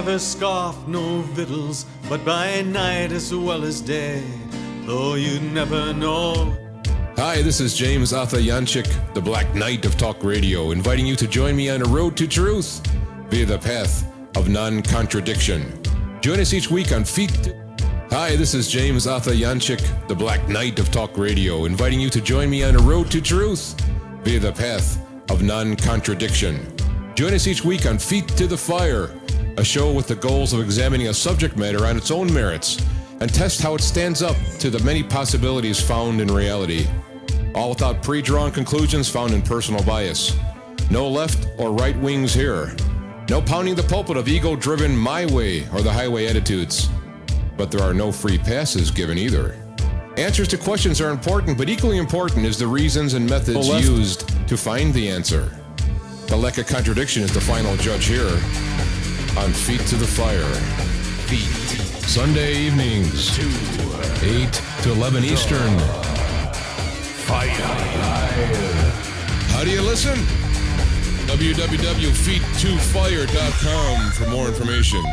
Never scoff no victuals, but by night as well as day, though you never know. Hi, this is James Arthur Janchik, the Black Knight of Talk Radio, inviting you to join me on a road to truth via the path of non-contradiction. Join us each week on Hi, this is James Arthur Janchik, the Black Knight of Talk Radio, inviting you to join me on a road to truth via the path of non-contradiction. Join us each week on Feet to the Fire, a show with the goals of examining a subject matter on its own merits and test how it stands up to the many possibilities found in reality. All without pre-drawn conclusions found in personal bias. No left or right wings here. No pounding the pulpit of ego-driven my way or the highway attitudes. But there are no free passes given either. Answers to questions are important, but equally important is the reasons and methods used to find the answer. The lack of contradiction is the final judge here on Feet to the Fire. Feet. Sunday evenings, 8 to 11 Eastern. Fire. How do you listen? www.feet2fire.com for more information.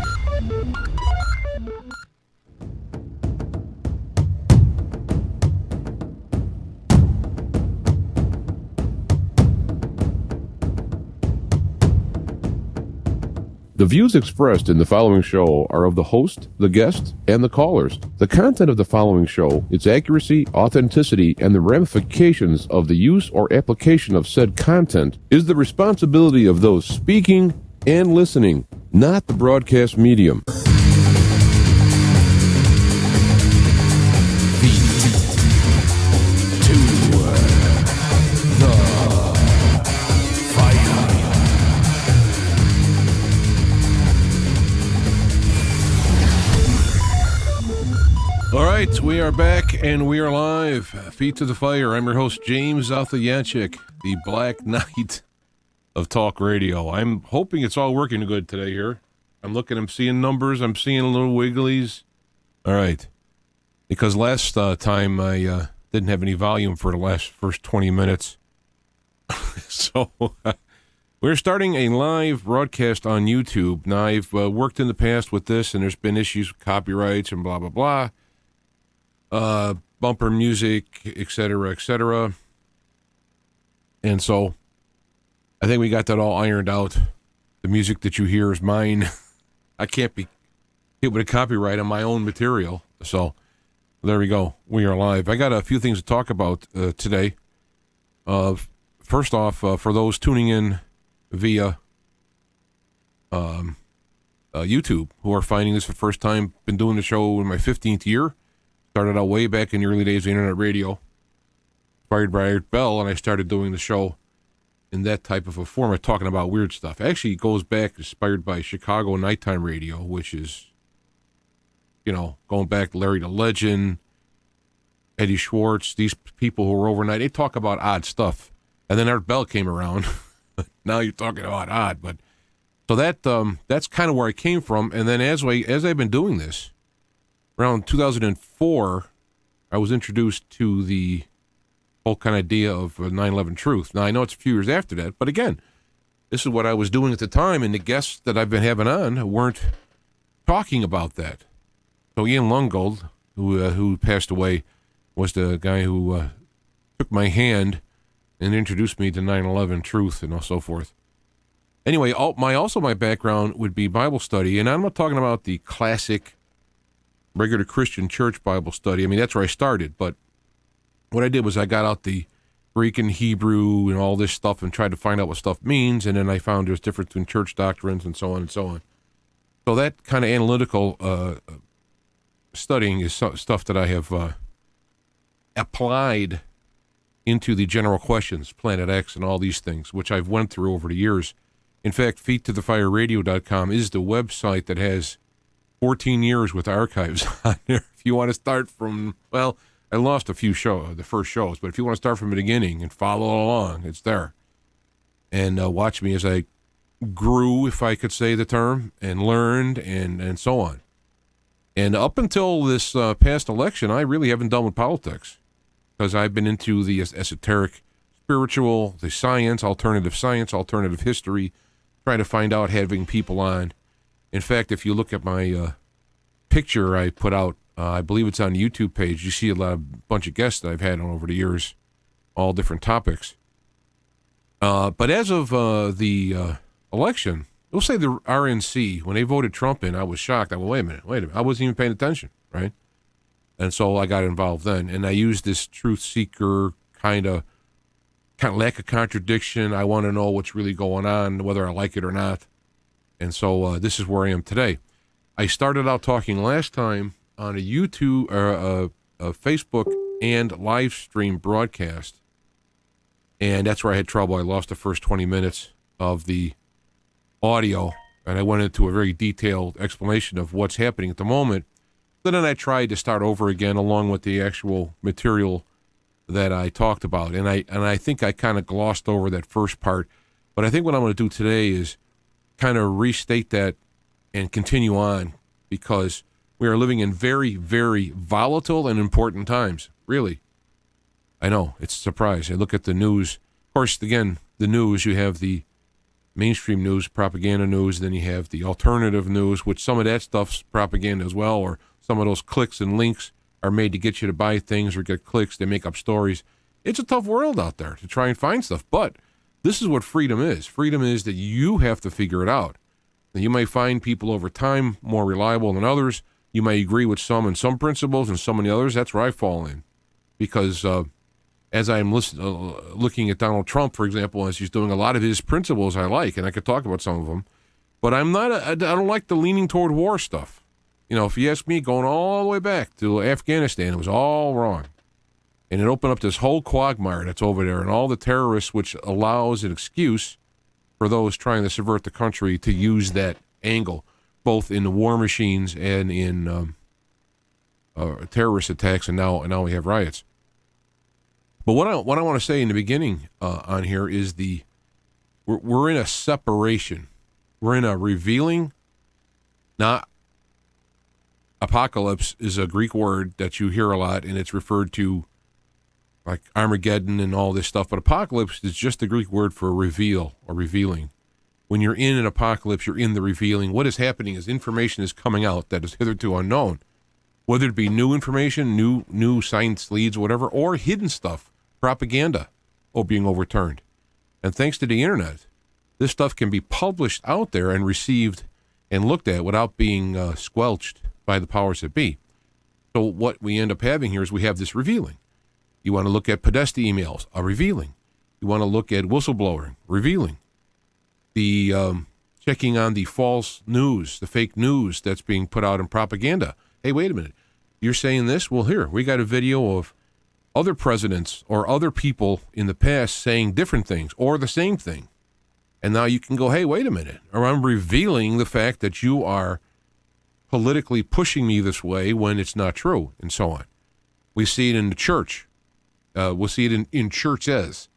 The views expressed in the following show are of the host, the guest, and the callers. The content of the following show, its accuracy, authenticity, and the ramifications of the use or application of said content is the responsibility of those speaking and listening, not the broadcast medium. All right, we are back and we are live. Feet to the Fire. I'm your host, James Arthur Janchik, the Black Knight of Talk Radio. I'm hoping it's all working good today here. I'm seeing numbers, I'm seeing little wigglies. All right, because last time I didn't have any volume for the first 20 minutes. So we're starting a live broadcast on YouTube. Now, I've worked in the past with this, and there's been issues with copyrights and blah, blah, blah. Bumper music, etc., etc. And so I think we got that all ironed out. The music that you hear is mine. I can't be hit with a copyright on my own material. So there we go. We are live. I got a few things to talk about today. First off, for those tuning in via YouTube who are finding this for the first time, been doing the show in my 15th year. Started out way back in the early days of internet radio. Inspired by Art Bell, and I started doing the show in that type of a format, talking about weird stuff. Actually, it goes back, inspired by Chicago nighttime radio, which is, going back to Larry the Legend, Eddie Schwartz, these people who were overnight. They talk about odd stuff. And then Art Bell came around. Now you're talking about odd. But so that's kind of where I came from. And then as I've been doing this, around 2004, I was introduced to the whole kind of idea of 9/11 truth. Now, I know it's a few years after that, but again, this is what I was doing at the time, and the guests that I've been having on weren't talking about that. So Ian Lungold, who passed away, was the guy who took my hand and introduced me to 9/11 truth and so forth. Anyway, my background would be Bible study, and I'm not talking about the classic regular Christian church Bible study. I mean, that's where I started, but what I did was I got out the Greek and Hebrew and all this stuff and tried to find out what stuff means, and then I found there's difference between church doctrines and so on and so on. So that kind of analytical studying is stuff that I have applied into the general questions, Planet X and all these things, which I've went through over the years. In fact, feettothefireradio.com is the website that has 14 years with archives on there. If you want to start from, I lost a few the first shows, but if you want to start from the beginning and follow along, it's there. And watch me as I grew, if I could say the term, and learned and so on. And up until this past election, I really haven't done with politics because I've been into the esoteric, spiritual, the science, alternative history, trying to find out, having people on In fact, if you look at my picture I put out, I believe it's on the YouTube page, you see a bunch of guests that I've had on over the years, all different topics. But as of the election, we'll say the RNC, when they voted Trump in, I was shocked. I went, wait a minute. I wasn't even paying attention, right? And so I got involved then. And I used this truth seeker kind of lack of contradiction. I want to know what's really going on, whether I like it or not. And so this is where I am today. I started out talking last time on a YouTube or a Facebook and live stream broadcast. And that's where I had trouble. I lost the first 20 minutes of the audio, and I went into a very detailed explanation of what's happening at the moment. Then I tried to start over again along with the actual material that I talked about. And I think I kind of glossed over that first part. But I think what I'm going to do today is kind of restate that and continue on, because we are living in very, very volatile and important times, really. I know, it's a surprise. I look at the news. Of course, again, the news, you have the mainstream news, propaganda news, then you have the alternative news, which some of that stuff's propaganda as well, or some of those clicks and links are made to get you to buy things or get clicks. They make up stories. It's a tough world out there to try and find stuff, but this is what freedom is. Freedom is that you have to figure it out. Now, you may find people over time more reliable than others. You may agree with some in some principles and some in the others. That's where I fall in, because as I'm looking at Donald Trump, for example, as he's doing a lot of his principles I like, and I could talk about some of them, but I don't like the leaning toward war stuff. You know, if you ask me, going all the way back to Afghanistan, it was all wrong. And it opened up this whole quagmire that's over there and all the terrorists, which allows an excuse for those trying to subvert the country to use that angle, both in the war machines and in terrorist attacks, and now we have riots. But what I want to say in the beginning on here is we're in a separation. We're in a revealing, not apocalypse is a Greek word that you hear a lot, and it's referred to like Armageddon and all this stuff. But apocalypse is just the Greek word for reveal or revealing. When you're in an apocalypse, you're in the revealing. What is happening is information is coming out that is hitherto unknown, whether it be new information, new science leads, whatever, or hidden stuff, propaganda, being overturned. And thanks to the internet, this stuff can be published out there and received and looked at without being squelched by the powers that be. So what we end up having here is we have this revealing. You want to look at Podesta emails, a revealing. You want to look at whistleblowing, revealing. The checking on the false news, the fake news that's being put out in propaganda. Hey, wait a minute. You're saying this? Well, here, we got a video of other presidents or other people in the past saying different things or the same thing. And now you can go, hey, wait a minute. Or I'm revealing the fact that you are politically pushing me this way when it's not true, and so on. We see it in the church. We'll see it in churches.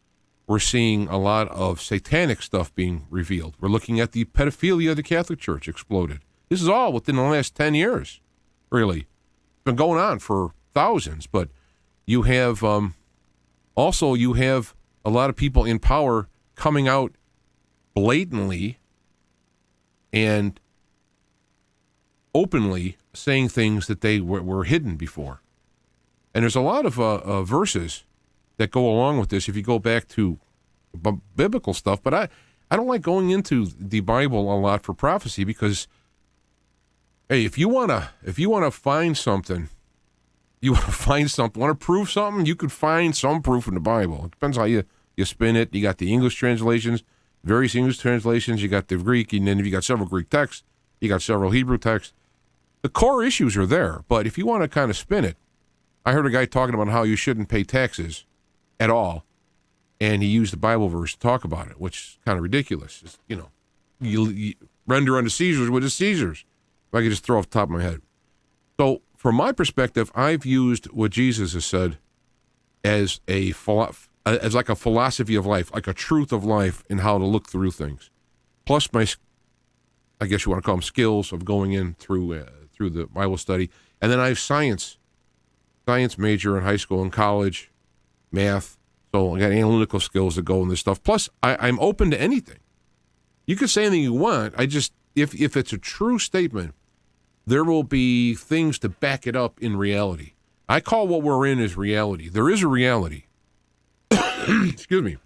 We're seeing a lot of satanic stuff being revealed. We're looking at the pedophilia of the Catholic Church exploded. This is all within the last 10 years, really. It's been going on for thousands, but you have also you have a lot of people in power coming out blatantly and openly saying things that they were hidden before. And there's a lot of verses that go along with this if you go back to biblical stuff. But I don't like going into the Bible a lot for prophecy because, hey, if you want to find something, want to prove something, you could find some proof in the Bible. It depends how you spin it. You got the English translations, various English translations. You got the Greek, and then if you got several Greek texts, you got several Hebrew texts. The core issues are there, but if you want to kind of spin it, I heard a guy talking about how you shouldn't pay taxes at all, and he used the Bible verse to talk about it, which is kind of ridiculous. It's, you render unto Caesar's what is Caesar's. If I could just throw off the top of my head. So from my perspective, I've used what Jesus has said as like a philosophy of life, like a truth of life in how to look through things. Plus my, I guess you want to call them skills of going in through the Bible study. And then I have science major in high school and college, math. So I got analytical skills that go in this stuff. Plus, I'm open to anything. You can say anything you want. I just if it's a true statement, there will be things to back it up in reality. I call what we're in as reality. There is a reality. Excuse me.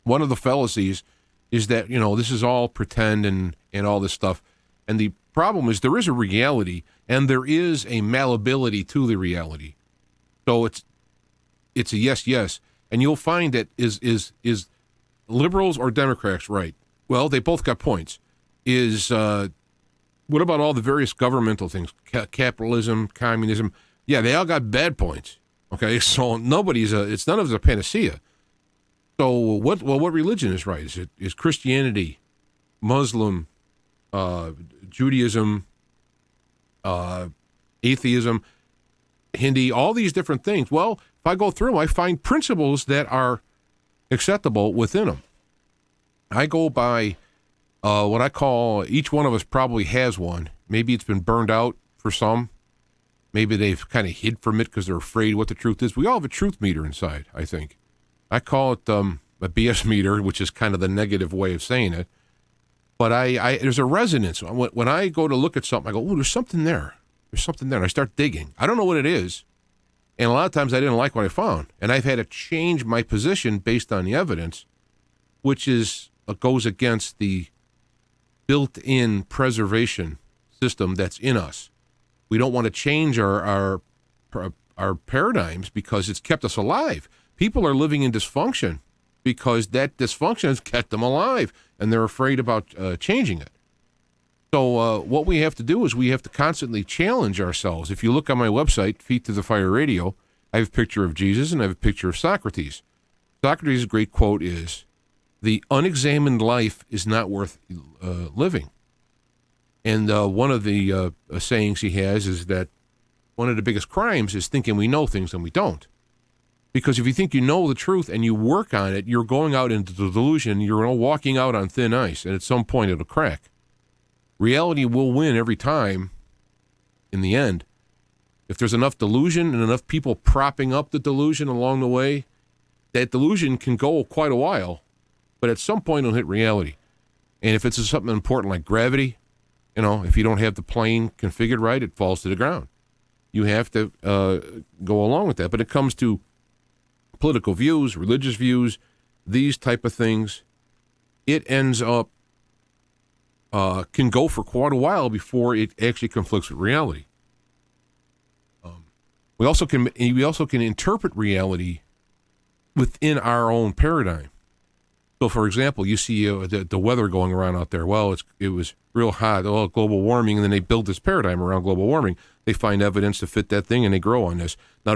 One of the fallacies is that, this is all pretend and all this stuff. And the problem is there is a reality and there is a malleability to the reality. So it's a yes. And you'll find that is liberals or Democrats right? Well, they both got points. What about all the various governmental things? Capitalism, communism. Yeah, they all got bad points. Okay, so none of it's a panacea. So what religion is right? Is Christianity, Muslim, Judaism, atheism, Hindi, all these different things? Well, if I go through them, I find principles that are acceptable within them. I go by what I call, each one of us probably has one. Maybe it's been burned out for some. Maybe they've kind of hid from it because they're afraid what the truth is. We all have a truth meter inside, I think. I call it a BS meter, which is kind of the negative way of saying it. But there's a resonance. When I go to look at something, I go, oh, there's something there. There's something there. And I start digging. I don't know what it is. And a lot of times I didn't like what I found. And I've had to change my position based on the evidence, which goes against the built-in preservation system that's in us. We don't want to change our paradigms because it's kept us alive. People are living in dysfunction because that dysfunction has kept them alive, and they're afraid about changing it. So what we have to do is we have to constantly challenge ourselves. If you look on my website, Feet to the Fire Radio, I have a picture of Jesus and I have a picture of Socrates. Socrates' great quote is, "The unexamined life is not worth living." And one of the sayings he has is that one of the biggest crimes is thinking we know things and we don't. Because if you think you know the truth and you work on it, you're going out into the delusion, you're walking out on thin ice, and at some point it'll crack. Reality will win every time in the end. If there's enough delusion and enough people propping up the delusion along the way, that delusion can go quite a while, but at some point it'll hit reality. And if it's something important like gravity, if you don't have the plane configured right, it falls to the ground. You have to go along with that. But it comes to political views, religious views, these type of things, it ends up, can go for quite a while before it actually conflicts with reality. We also can interpret reality within our own paradigm. So, for example, you see the weather going around out there. Well, it was real hot. Oh, global warming, and then they build this paradigm around global warming. They find evidence to fit that thing, and they grow on this. Now,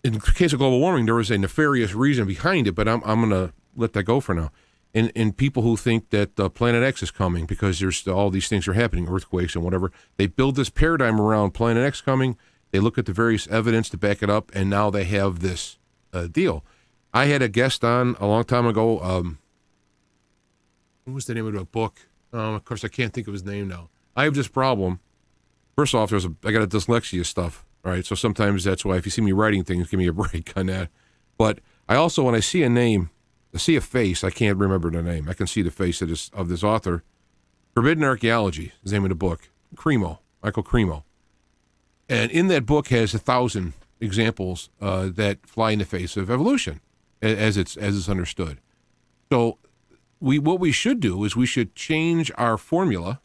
in the case of global warming, there was a nefarious reason behind it, but I'm going to let that go for now. And people who think that Planet X is coming because there's all these things are happening, earthquakes and whatever, they build this paradigm around Planet X coming. They look at the various evidence to back it up, and now they have this deal. I had a guest on a long time ago. What was the name of the book? Of course, I can't think of his name now. I have this problem. First off, I got a dyslexia stuff. All right, so sometimes that's why if you see me writing things, give me a break on that. But I also, when I see a name, I see a face, I can't remember the name. I can see the face of this author. Forbidden Archaeology is the name of the book. Michael Cremo. And in that book has 1,000 examples that fly in the face of evolution, as it's understood. So what we should do is we should change our formula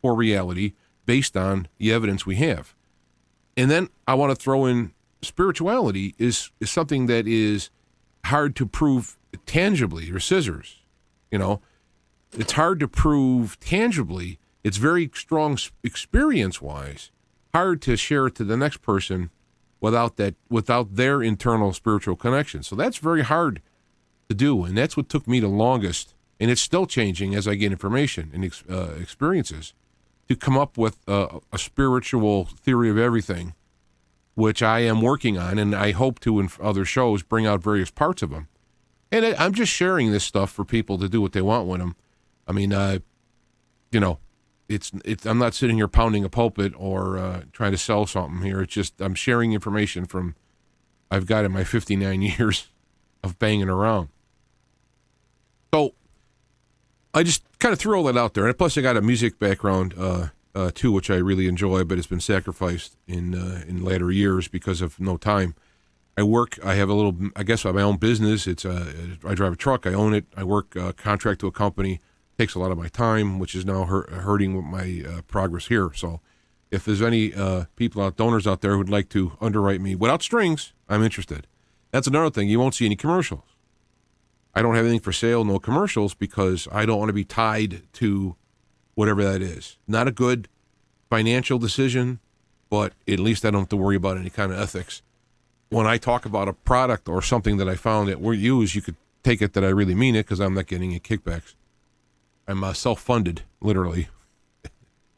for reality based on the evidence we have. And then I want to throw in spirituality is something that is hard to prove tangibly, or scissors. It's hard to prove tangibly. It's very strong experience-wise. Hard to share it to the next person without their internal spiritual connection. So that's very hard to do, and that's what took me the longest. And it's still changing as I get information and experiences to come up with a spiritual theory of everything, which I am working on, and I hope to, in other shows, bring out various parts of them. And I'm just sharing this stuff for people to do what they want with them. I mean, I'm not sitting here pounding a pulpit or trying to sell something here. It's just I'm sharing information from I've got in my 59 years of banging around. So I just kind of threw all that out there. And plus, I got a music background too, which I really enjoy, but it's been sacrificed in later years because of no time. I have my own business. I drive a truck. I own it. I work contract to a company. Takes a lot of my time, which is now hurting with my progress here. So if there's any donors out there who'd like to underwrite me without strings, I'm interested. That's another thing. You won't see any commercials. I don't have anything for sale, no commercials, because I don't want to be tied to whatever that is. Not a good financial decision, but at least I don't have to worry about any kind of ethics. When I talk about a product or something that I found that we use, you could take it that I really mean it because I'm not getting any kickbacks. I'm self-funded, literally.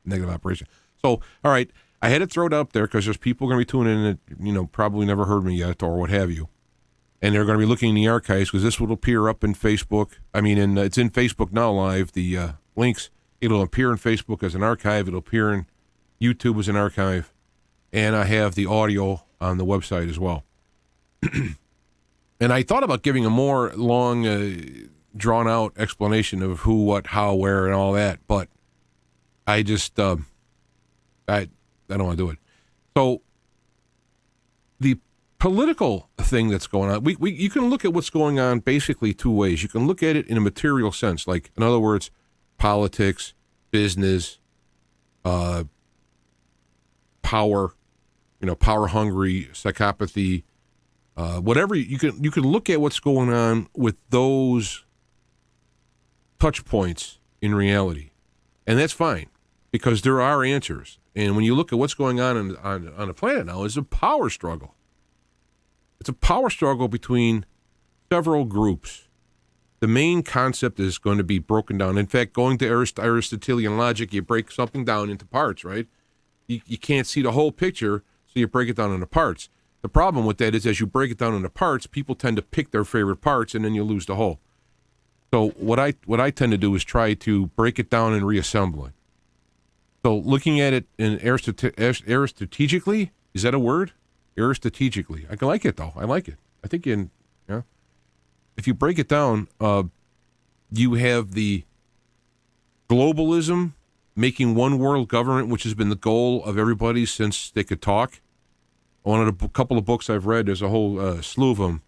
Negative operation. So, all right, I had to throw it up there because there's people going to be tuning in that, probably never heard me yet or what have you. And they're going to be looking in the archives because this will appear up in Facebook. It's in Facebook now live, the links. It'll appear in Facebook as an archive. It'll appear in YouTube as an archive. And I have the audio on the website as well. And I thought about giving a more long, drawn-out explanation of who, what, how, where, and all that. But I just, I don't want to do it. So the political thing that's going on, you can look at what's going on basically two ways. You can look at it in a material sense, like, in other words, politics, business, power, power-hungry, psychopathy, whatever. You can look at what's going on with those touch points in reality, and that's fine because there are answers. And when you look at what's going on the planet now, it's a power struggle. It's a power struggle between several groups. The main concept is going to be broken down. In fact, going to Aristotelian logic, you break something down into parts, right? You can't see the whole picture, so you break it down into parts. The problem with that is as you break it down into parts, people tend to pick their favorite parts, and then you lose the whole. So what I tend to do is try to break it down and reassemble it. So looking at it in aristotegically, is that a word? Aristotegically. I like it, though. I like it. I think if you break it down, you have the globalism, making one world government, which has been the goal of everybody since they could talk. One of the couple of books I've read, there's a whole slew of them,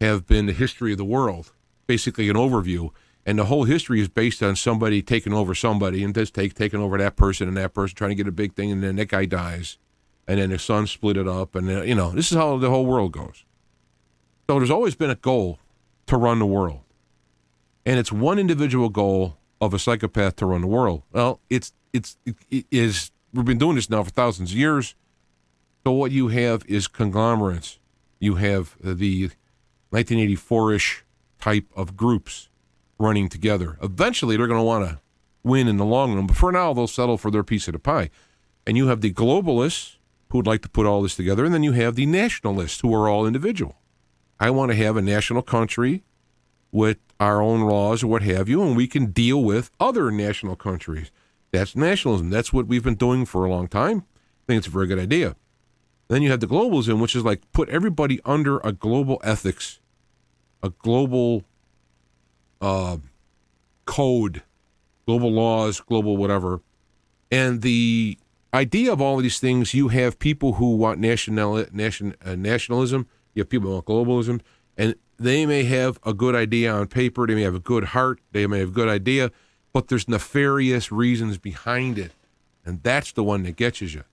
have been the history of the world, basically an overview. And the whole history is based on somebody taking over somebody and just taking over that person and that person trying to get a big thing, and then that guy dies. And then the son split it up, and this is how the whole world goes. So there's always been a goal to run the world. And it's one individual goal of a psychopath to run the world. Well, it is, we've been doing this now for thousands of years. So what you have is conglomerates. You have the 1984-ish type of groups running together. Eventually, they're going to want to win in the long run, but for now, they'll settle for their piece of the pie. And you have the globalists who would like to put all this together, and then you have the nationalists who are all individual. I want to have a national country with our own laws or what have you, and we can deal with other national countries. That's nationalism. That's what we've been doing for a long time. I think it's a very good idea. Then you have the globalism, which is like put everybody under a global ethics, a global code, global laws, global whatever. And the idea of all of these things, you have people who want nationalism, you have people who want globalism, and they may have a good idea on paper, they may have a good heart, they may have a good idea, but there's nefarious reasons behind it. And that's the one that gets you.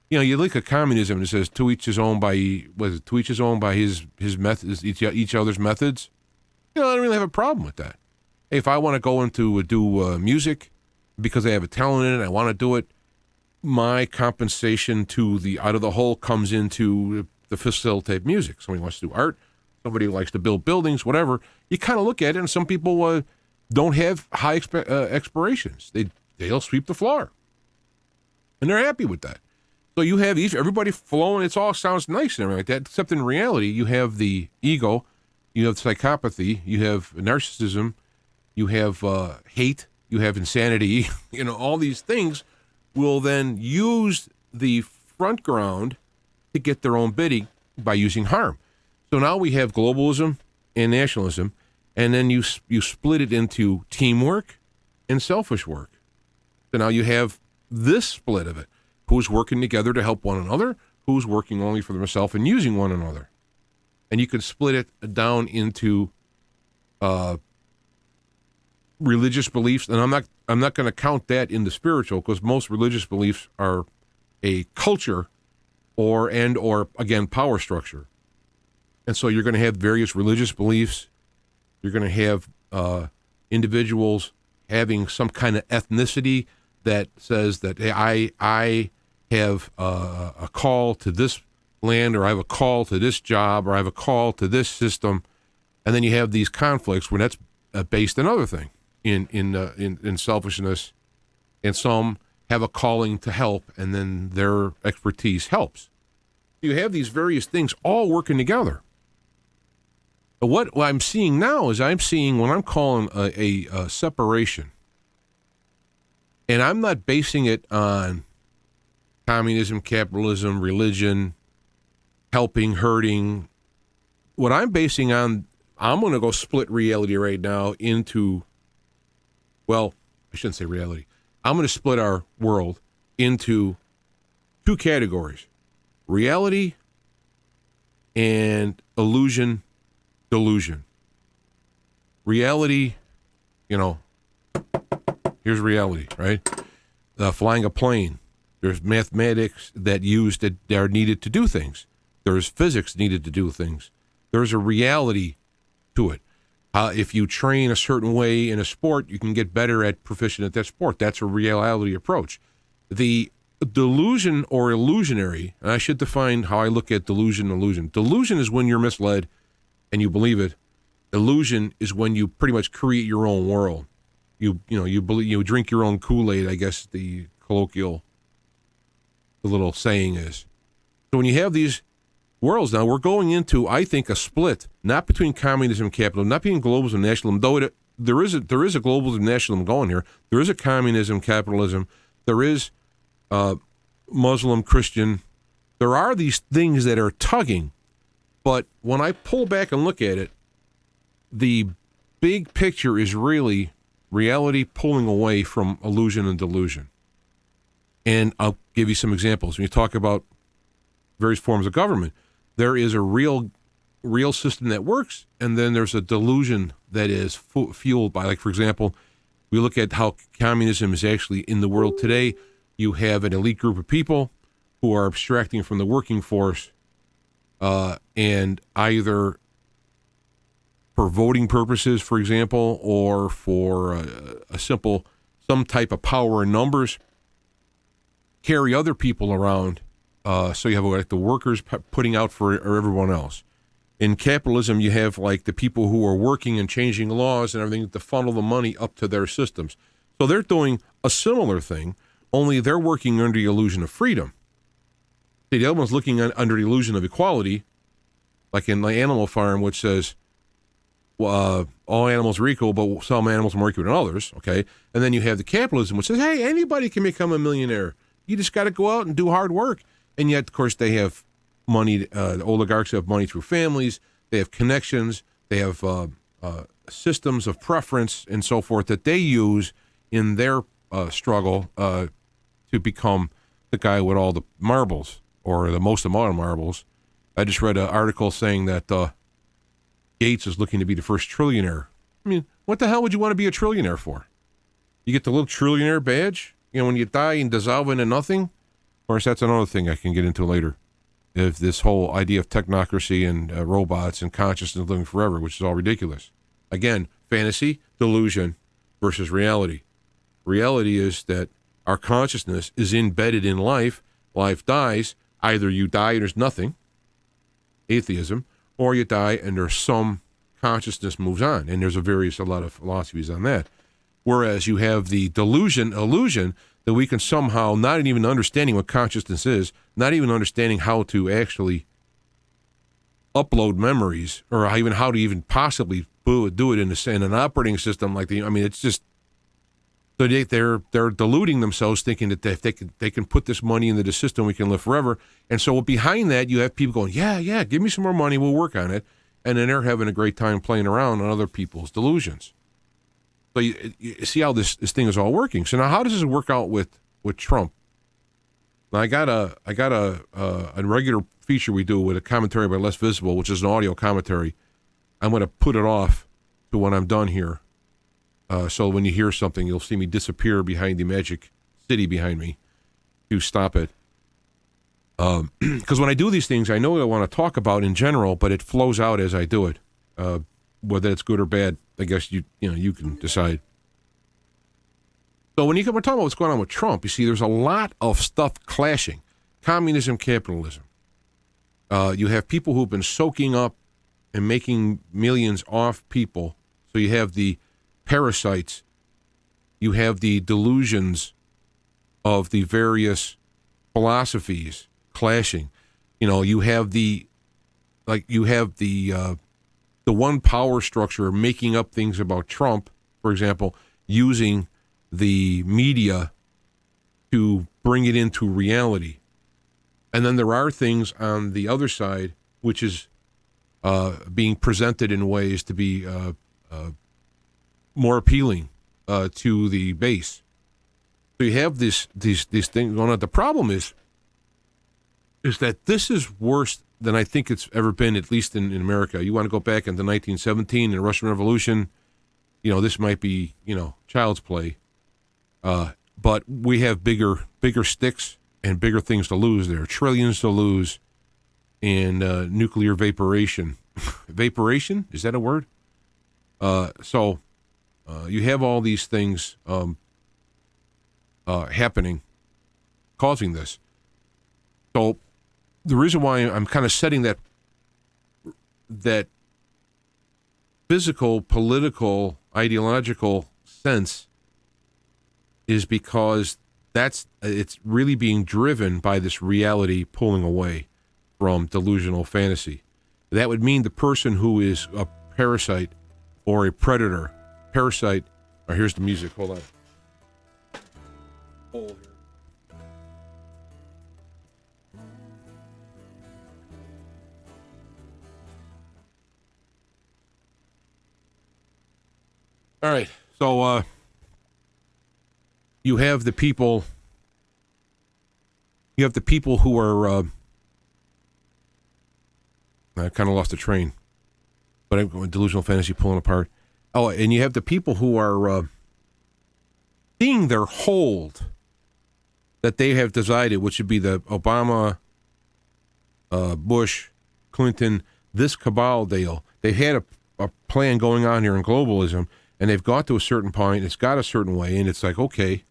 You look at communism and it says to each his own by his methods, each other's methods. I don't really have a problem with that. Hey, if I want to go into do music because I have a talent in it, I want to do it, my compensation to the out of the whole comes into the facilitate music. Somebody wants to do art, somebody likes to build buildings, whatever. You kind of look at it, and some people don't have high expirations. They'll sweep the floor, and they're happy with that. So you have everybody flowing. It all sounds nice and everything like that, except in reality, you have the ego, you have psychopathy, you have narcissism, you have hate, you have insanity. All these things will then use the front ground to get their own bidding by using harm. So now we have globalism and nationalism, And then you split it into teamwork and selfish work. So now you have this split of it. Who's working together to help one another? Who's working only for themselves and using one another? And you could split it down into religious beliefs. And I'm not going to count that in the spiritual, because most religious beliefs are a culture or again, power structure. And so you're going to have various religious beliefs. You're going to have individuals having some kind of ethnicity that says that, hey, I have a call to this land, or I have a call to this job, or I have a call to this system. And then you have these conflicts where that's based on other thing, in selfishness. And some have a calling to help, and then their expertise helps. You have these various things all working together. What I'm seeing now is I'm seeing what I'm calling a separation. And I'm not basing it on communism, capitalism, religion, helping, hurting. What I'm basing on, I'm going to go split reality right now into, well, I shouldn't say reality. I'm going to split our world into two categories: reality and illusion, delusion. Reality, here's reality, right? Flying a plane. There's mathematics that are needed to do things. There's physics needed to do things. There's a reality to it. If you train a certain way in a sport, you can get better proficient at that sport. That's a reality approach. The delusion or illusionary, and I should define how I look at delusion and illusion. Delusion is when you're misled and you believe it. Illusion is when you pretty much create your own world. You believe, you drink your own Kool-Aid, I guess the little saying is. So when you have these worlds now, we're going into, I think, a split, not between communism and capitalism, not between globalism and nationalism, though there is a globalism and nationalism going here. There is a communism, capitalism. There is Muslim, Christian. There are these things that are tugging. But when I pull back and look at it, the big picture is really reality pulling away from illusion and delusion. And I'll give you some examples. When you talk about various forms of government, there is a real system that works, and then there's a delusion that is fueled by, like, for example, we look at how communism is actually in the world today. You have an elite group of people who are abstracting from the working force, and either for voting purposes, for example, or for some type of power in numbers, carry other people around. So you have like the workers putting out for everyone else. In capitalism, you have like the people who are working and changing laws and everything to funnel the money up to their systems. So they're doing a similar thing, only they're working under the illusion of freedom. See, the other one's looking under the illusion of equality, like in the Animal Farm, which says, all animals are equal, but some animals are more equal than others, okay? And then you have the capitalism, which says, hey, anybody can become a millionaire. You just got to go out and do hard work. And yet, of course, they have money. The oligarchs have money through families. They have connections. They have systems of preference and so forth that they use in their struggle to become the guy with all the marbles, or the most amount of marbles. I just read an article saying that Gates is looking to be the first trillionaire. I mean, what the hell would you want to be a trillionaire for? You get the little trillionaire badge, when you die and dissolve into nothing. Of course, that's another thing I can get into later. If this whole idea of technocracy and robots and consciousness living forever, which is all ridiculous. Again, fantasy, delusion versus reality. Reality is that our consciousness is embedded in life. Life dies. Either you die and there's nothing, atheism, or you die and there's some consciousness moves on. And there's a lot of philosophies on that. Whereas you have the illusion that we can somehow, not even understanding what consciousness is, not even understanding how to actually upload memories, or even how to even possibly do it in an operating system like it's just, so they're deluding themselves, thinking that if they can put this money into the system, we can live forever. And so behind that, you have people going, yeah, give me some more money, we'll work on it. and then they're having a great time playing around on other people's delusions. So you see how this thing is all working. So now, how does this work out with Trump? Now, I got a regular feature we do with a commentary by Less Visible, which is an audio commentary. I'm going to put it off to when I'm done here. So when you hear something, you'll see me disappear behind the magic city behind me to stop it. Because when I do these things, I know what I want to talk about in general, but it flows out as I do it. Whether it's good or bad, I guess you can decide. So when we're talking about what's going on with Trump, you see there's a lot of stuff clashing. Communism, capitalism. You have people who've been soaking up and making millions off people. So you have the parasites. You have the delusions of the various philosophies clashing. You have the one power structure making up things about Trump, for example, using the media to bring it into reality. And then there are things on the other side which is being presented in ways to be more appealing to the base. So you have these things going on. The problem is that this is worse than I think it's ever been, at least in America. You want to go back into 1917 and the Russian Revolution, this might be, child's play. But we have bigger sticks and bigger things to lose there. Trillions to lose in nuclear vaporation. Vaporation? Is that a word? So you have all these things happening, causing this. So the reason why I'm kind of setting that physical, political, ideological sense is because it's really being driven by this reality pulling away from delusional fantasy. That would mean the person who is a parasite or a predator. Parasite. Oh, here's the music. Hold on. Hold here. All right. So you have the people. You have the people who are. I kind of lost the train, but I'm delusional fantasy pulling apart. Oh, and you have the people who are seeing their hold that they have decided, which would be the Obama, Bush, Clinton, this cabal deal. They've had a plan going on here in globalism, and they've got to a certain point. It's got a certain way, and it's like, okay.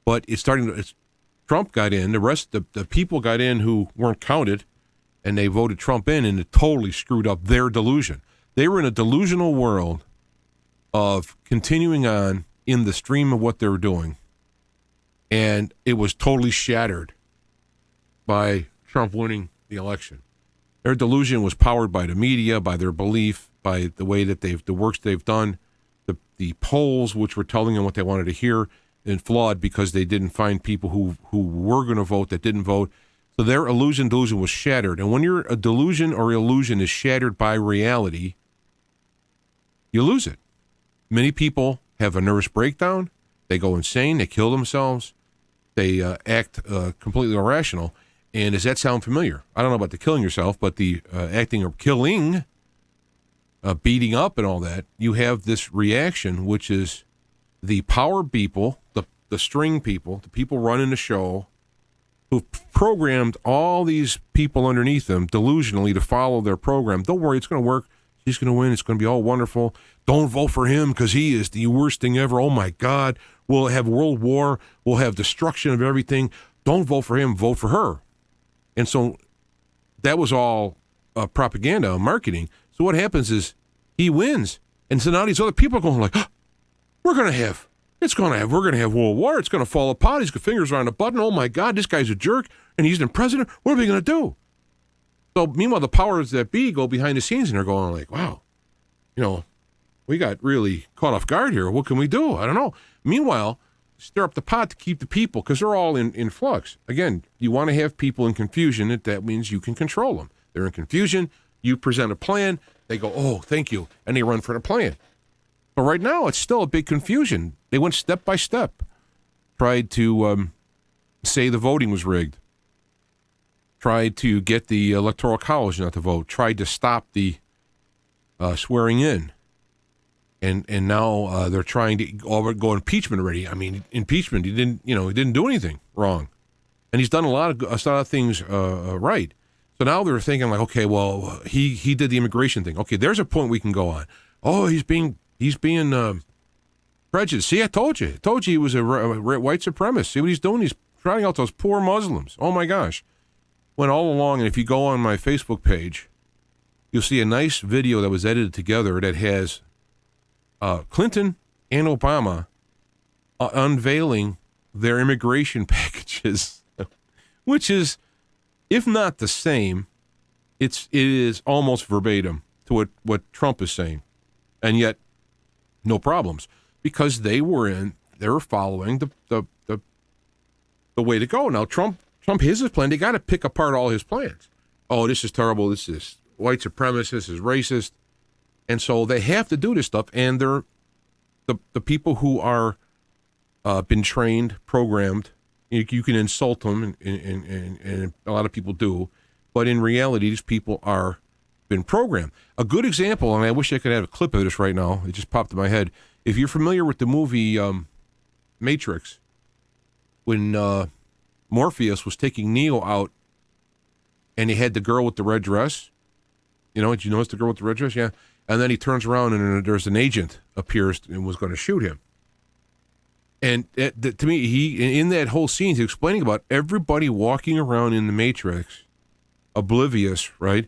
But it's starting to... Trump got in. The rest, the people got in who weren't counted, and they voted Trump in, and it totally screwed up their delusion. They were in a delusional world of continuing on in the stream of what they were doing, and it was totally shattered by Trump winning the election. Their delusion was powered by the media, by their belief, by the way that the works they've done, the polls which were telling them what they wanted to hear, and flawed because they didn't find people who were going to vote that didn't vote. So their delusion was shattered. And when a delusion or illusion is shattered by reality, you lose it. Many people have a nervous breakdown. They go insane. They kill themselves. They act completely irrational. And does that sound familiar? I don't know about the killing yourself, but the acting or killing, beating up and all that, you have this reaction, which is the power people, the string people, the people running the show, who've programmed all these people underneath them delusionally to follow their program. Don't worry, it's going to work. He's going to win. It's going to be all wonderful. Don't vote for him because he is the worst thing ever. Oh, my God. We'll have world war. We'll have destruction of everything. Don't vote for him. Vote for her. And so that was all propaganda, marketing. So what happens is he wins. And so now these other people are going like, oh, we're going to have world war. It's going to fall apart. He's got fingers around the button. Oh, my God, this guy's a jerk, and he's the president. What are we going to do? So meanwhile, the powers that be go behind the scenes, and they're going like, wow, we got really caught off guard here. What can we do? I don't know. Meanwhile, stir up the pot to keep the people, because they're all in flux. Again, you want to have people in confusion. That means you can control them. They're in confusion. You present a plan, they go, oh, thank you, and they run for the plan. But right now, it's still a big confusion. They went step by step, tried to say the voting was rigged, tried to get the Electoral College not to vote, tried to stop the swearing in. And now they're trying to go impeachment already. I mean, impeachment, he didn't do anything wrong. And he's done a lot of things right. So now they're thinking like, okay, well, he did the immigration thing. Okay, there's a point we can go on. Oh, he's being prejudiced. See, I told you he was a white supremacist. See what he's doing? He's trotting out those poor Muslims. Oh my gosh. When all along, and if you go on my Facebook page, you'll see a nice video that was edited together that has Clinton and Obama unveiling their immigration packages, which is, if not the same, it is almost verbatim to what Trump is saying, and yet no problems because they were following the way to go. Now Trump has his plan. They got to pick apart all his plans. Oh, this is terrible. This is white supremacist. This is racist. And so they have to do this stuff, and they're the people who are been trained, programmed. You can insult them, and a lot of people do, but in reality, these people are been programmed. A good example, and I wish I could have a clip of this right now. It just popped in my head. If you're familiar with the movie Matrix, when Morpheus was taking Neo out, and he had the girl with the red dress. Did you notice the girl with the red dress? Yeah. And then he turns around and there's an agent appears and was going to shoot him. And to me, he in that whole scene, he's explaining about everybody walking around in the Matrix, oblivious, right,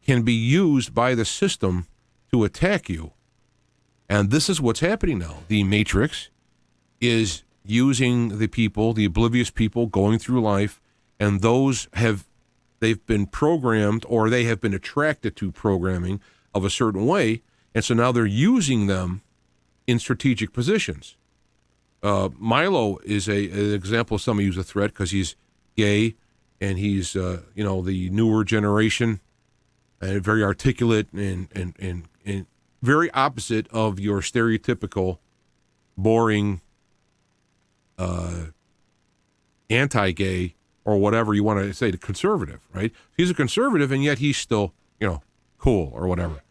can be used by the system to attack you. And this is what's happening now. The Matrix is using the people, the oblivious people going through life, and they've been programmed or they have been attracted to programming of a certain way, and so now they're using them in strategic positions. Milo is an example of somebody who's a threat because he's gay and he's the newer generation and very articulate and very opposite of your stereotypical boring anti-gay or whatever you want to say, the conservative, right? He's a conservative and yet he's still cool or whatever.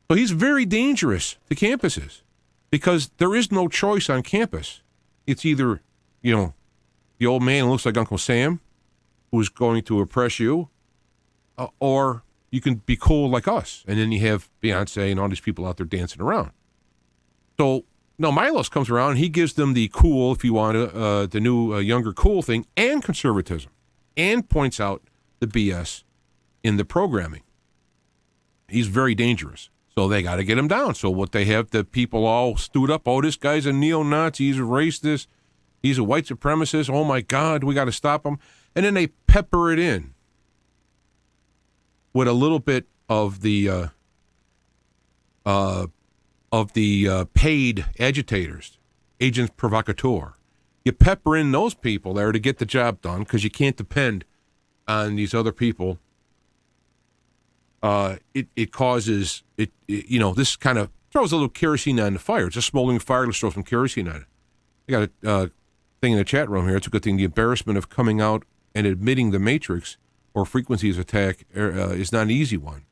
So he's very dangerous to campuses because there is no choice on campus. It's either, the old man who looks like Uncle Sam who's going to oppress you, or you can be cool like us. And then you have Beyonce and all these people out there dancing around. So now Milos comes around and he gives them the cool, if you want, the new younger cool thing and conservatism, and points out the BS in the programming. He's very dangerous. So they got to get him down. So what they have, the people all stood up. Oh, this guy's a neo-Nazi. He's a racist. He's a white supremacist. Oh, my God, we got to stop him. And then they pepper it in with a little bit of the paid agitators, agents provocateur. You pepper in those people there to get the job done because you can't depend on these other people. It causes it. This kind of throws a little kerosene on the fire. It's a smoldering fire. Let's throw some kerosene on it. I got a thing in the chat room here. It's a good thing. The embarrassment of coming out and admitting the Matrix or frequencies attack is not an easy one.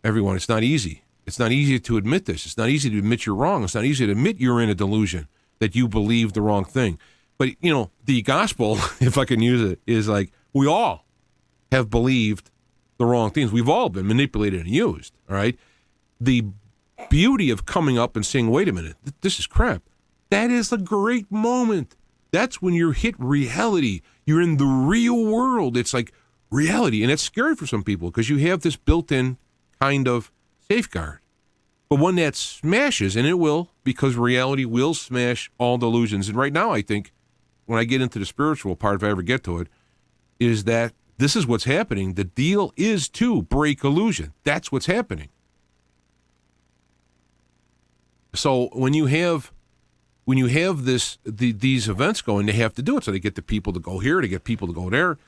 Everyone, it's not easy. It's not easy to admit this. It's not easy to admit you're wrong. It's not easy to admit you're in a delusion, that you believe the wrong thing. But, the gospel, if I can use it, is like we all have believed the wrong things. We've all been manipulated and used, all right? The beauty of coming up and saying, wait a minute, this is crap. That is a great moment. That's when you're hit reality. You're in the real world. It's like reality. And it's scary for some people because you have this built-in kind of safeguard. But one that smashes, and it will, because reality will smash all delusions. And right now, I think, when I get into the spiritual part, if I ever get to it, is that this is what's happening. The deal is to break illusion. That's what's happening. So when you have these events going, they have to do it. So they get the people to go here, they get people to go there.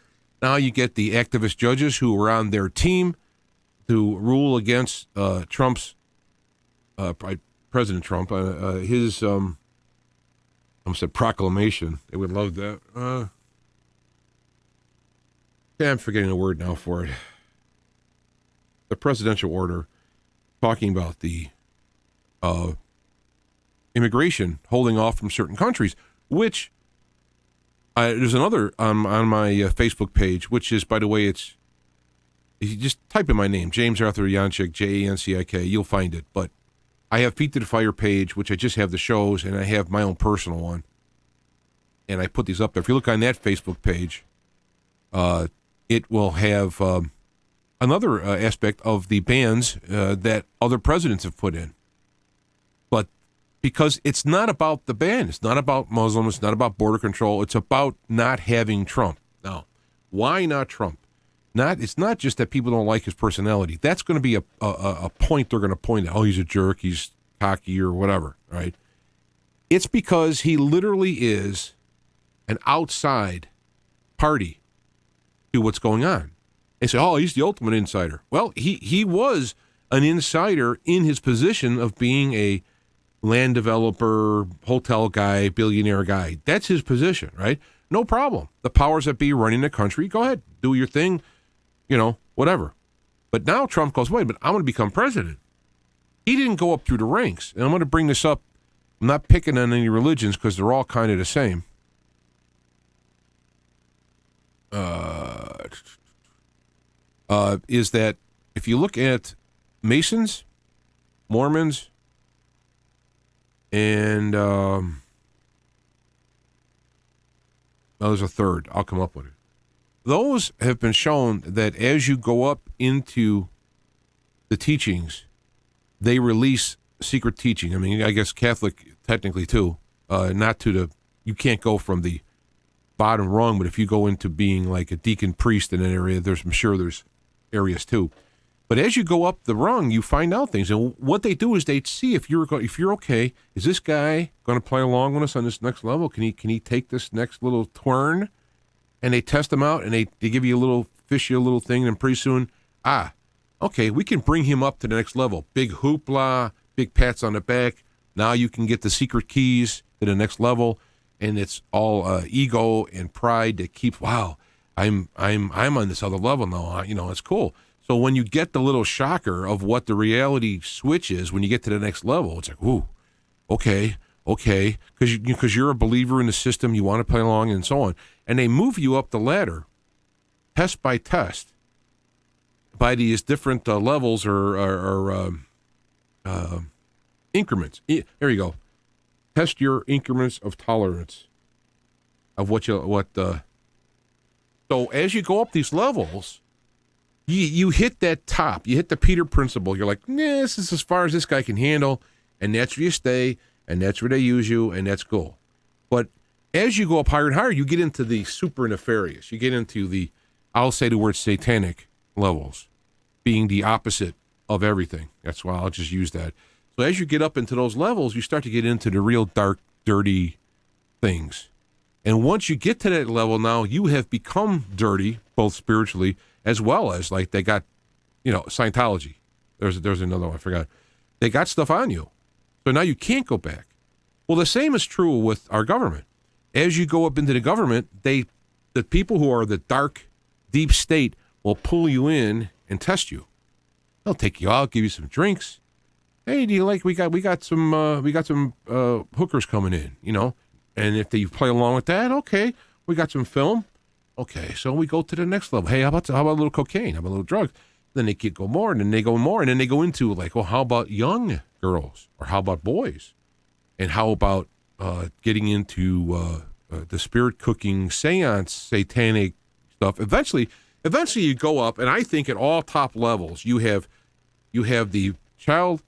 Now you get the activist judges who are on their team to rule against Trump's President Trump, his I almost said proclamation. They would love that. I'm forgetting the word now for it. The presidential order talking about the immigration holding off from certain countries, which there's another on my Facebook page, which is, by the way, it's, you just type in my name, James Arthur Jancik, Jancik, you'll find it. But I have Feet to the Fire page, which I just have the shows, and I have my own personal one. And I put these up there. If you look on that Facebook page, it will have another aspect of the bans that other presidents have put in. But because it's not about the ban, it's not about Muslims, it's not about border control, it's about not having Trump. Now, why not Trump? It's not just that people don't like his personality. That's going to be a point they're going to point out. Oh, he's a jerk, he's cocky or whatever, right? It's because he literally is an outside party to what's going on. They say, oh, he's the ultimate insider. Well, he was an insider in his position of being a land developer, hotel guy, billionaire guy. That's his position, right? No problem. The powers that be running the country, go ahead, do your thing, whatever. But now Trump goes, wait, but I'm going to become president. He didn't go up through the ranks. And I'm going to bring this up. I'm not picking on any religions because they're all kind of the same. Is that if you look at Masons, Mormons, and there's a third. I'll come up with it. Those have been shown that as you go up into the teachings, they release secret teaching. I mean, I guess Catholic technically too. You can't go from the bottom rung, but if you go into being like a deacon priest in an area, I'm sure there's areas too. But as you go up the rung, you find out things. And what they do is they see if you're okay. Is this guy going to play along with us on this next level? Can he take this next little turn? And they test him out, and they give you a little thing, and pretty soon, okay, we can bring him up to the next level. Big hoopla, big pats on the back. Now you can get the secret keys to the next level, and it's all ego and pride that keeps. Wow, I'm on this other level now. It's cool. So when you get the little shocker of what the reality switch is, when you get to the next level, it's like, ooh, okay, because you're a believer in the system, you want to play along, and so on. And they move you up the ladder, test by test, by these different levels or increments. There you go. Test your increments of tolerance of So as you go up these levels, you hit that top. You hit the Peter principle. You're like, this is as far as this guy can handle, and that's where you stay, and that's where they use you, and that's cool. But as you go up higher and higher, you get into the super nefarious. You get into the, I'll say the word satanic levels, being the opposite of everything. That's why I'll just use that. So as you get up into those levels, you start to get into the real dark, dirty things. And once you get to that level now, you have become dirty, both spiritually, as well as, like, they got, Scientology. There's another one, I forgot. They got stuff on you. So now you can't go back. Well, the same is true with our government. As you go up into the government, the people who are the dark, deep state will pull you in and test you. They'll take you out, give you some drinks. Hey, do you like? We got some hookers coming in, And if you play along with that, okay, we got some film. Okay, so we go to the next level. Hey, how about a little cocaine? How about a little drugs? Then they go more, and then they go more, and then they go into like, well, how about young girls, or how about boys, and how about getting into the spirit cooking, seance, satanic stuff. Eventually you go up, and I think at all top levels you have the child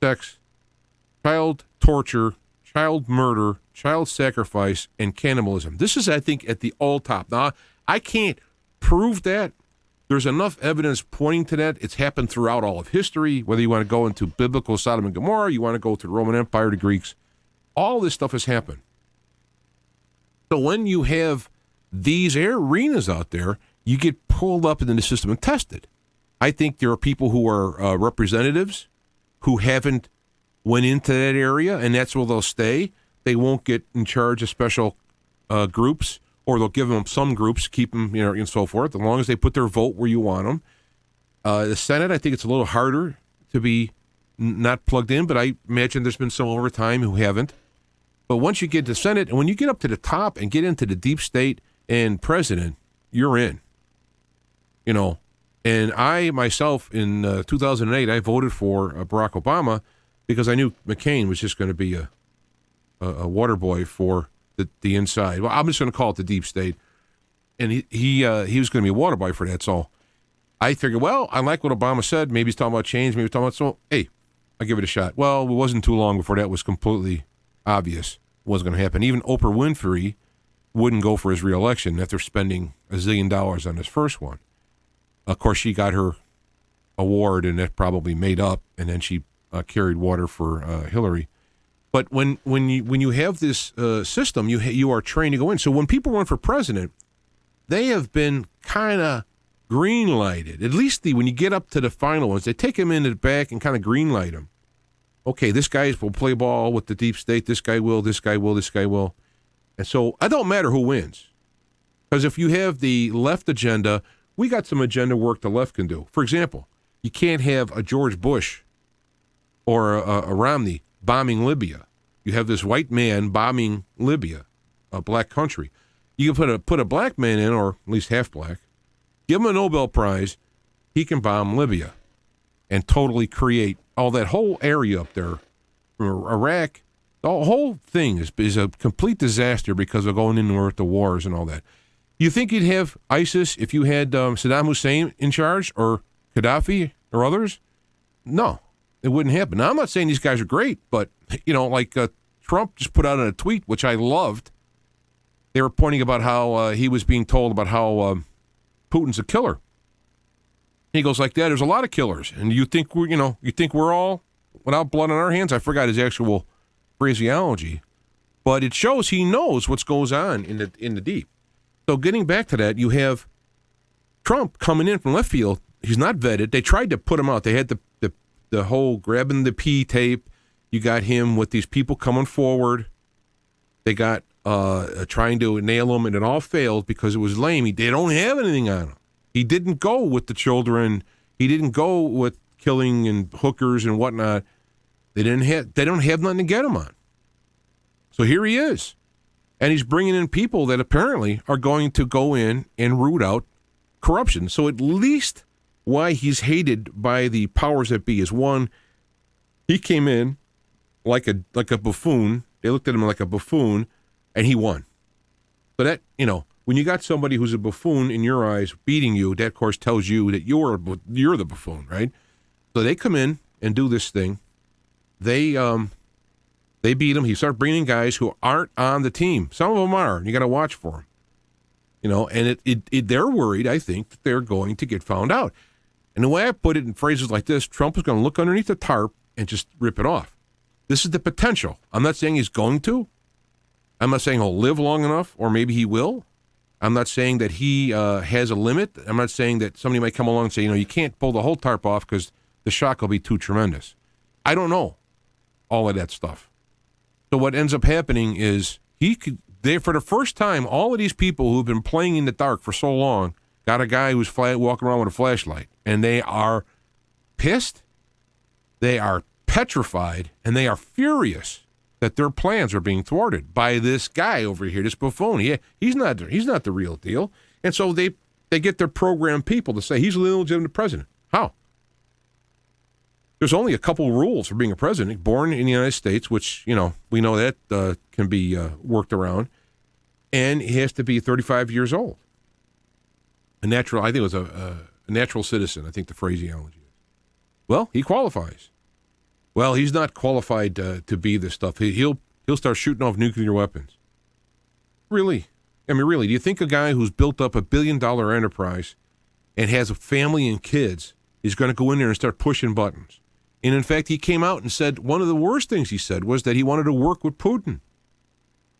sex, child torture, child murder, child sacrifice, and cannibalism. This is, I think, at the all top. Now, I can't prove that. There's enough evidence pointing to that. It's happened throughout all of history, whether you want to go into biblical Sodom and Gomorrah, you want to go to the Roman Empire, the Greeks. All this stuff has happened. So when you have these arenas out there, you get pulled up into the system and tested. I think there are people who are representatives who haven't went into that area, and that's where they'll stay. They won't get in charge of special groups, or they'll give them some groups, keep them, and so forth, as long as they put their vote where you want them. The Senate, I think it's a little harder to be not plugged in, but I imagine there's been some over time who haven't. But once you get to Senate, and when you get up to the top and get into the deep state and president, you're in. And I, myself, in 2008, I voted for Barack Obama because I knew McCain was just going to be a water boy for the inside. Well, I'm just going to call it the deep state. And he was going to be a water boy for that. So I figured, well, I like what Obama said. Maybe he's talking about change. Maybe he's talking about, so, hey, I'll give it a shot. Well, it wasn't too long before that was completely obvious it wasn't going to happen. Even Oprah Winfrey wouldn't go for his reelection after spending $1 zillion on his first one. Of course, she got her award, and that probably made up, and then she carried water for Hillary. But when you have this system, you are trained to go in. So when people run for president, they have been kind of green-lighted. At least when you get up to the final ones, they take them in the back and kind of green-light them. Okay, this guy will play ball with the deep state. This guy will, this guy will, this guy will. And so it don't matter who wins. Because if you have the left agenda, we got some agenda work the left can do. For example, you can't have a George Bush or a Romney bombing Libya. You have this white man bombing Libya, a black country. You can put a black man in, or at least half black, give him a Nobel Prize, he can bomb Libya and totally create all that whole area up there, Iraq. The whole thing is a complete disaster because of going in with the wars and all that. You think you'd have ISIS if you had Saddam Hussein in charge, or Gaddafi or others? No, it wouldn't happen. Now, I'm not saying these guys are great, but, like Trump just put out a tweet, which I loved. They were pointing about how he was being told about how Putin's a killer. He goes like that. There's a lot of killers, and you think we're all without blood on our hands. I forgot his actual phraseology, but it shows he knows what goes on in the deep. So getting back to that, you have Trump coming in from left field. He's not vetted. They tried to put him out. They had the whole grabbing the P tape. You got him with these people coming forward. They got trying to nail him, and it all failed because it was lame. They don't have anything on him. He didn't go with the children. He didn't go with killing and hookers and whatnot. They don't have nothing to get him on. So here he is. And he's bringing in people that apparently are going to go in and root out corruption. So at least why he's hated by the powers that be is, one, he came in like a buffoon. They looked at him like a buffoon, and he won. So that, when you got somebody who's a buffoon in your eyes beating you, that, of course, tells you that you're the buffoon, right? So they come in and do this thing. They beat him. He started bringing guys who aren't on the team. Some of them are, and you got to watch for them. And they're worried, I think, that they're going to get found out. And the way I put it in phrases like this, Trump is going to look underneath the tarp and just rip it off. This is the potential. I'm not saying he's going to. I'm not saying he'll live long enough, or maybe he will. I'm not saying that he has a limit. I'm not saying that somebody might come along and say, you can't pull the whole tarp off because the shock will be too tremendous. I don't know all of that stuff. So what ends up happening is for the first time, all of these people who've been playing in the dark for so long got a guy who's walking around with a flashlight, and they are pissed, they are petrified, and they are furious that their plans are being thwarted by this guy over here, this buffoon. He's not the real deal. And so they get their programmed people to say he's the illegitimate president. How? There's only a couple rules for being a president. Born in the United States, which, we know that can be worked around. And he has to be 35 years old. I think it was a natural citizen, I think the phraseology is. Well, he qualifies. Well, he's not qualified to be this stuff. He'll start shooting off nuclear weapons. Really? I mean, really, do you think a guy who's built up $1 billion enterprise and has a family and kids is going to go in there and start pushing buttons? And in fact, he came out and said one of the worst things he said was that he wanted to work with Putin.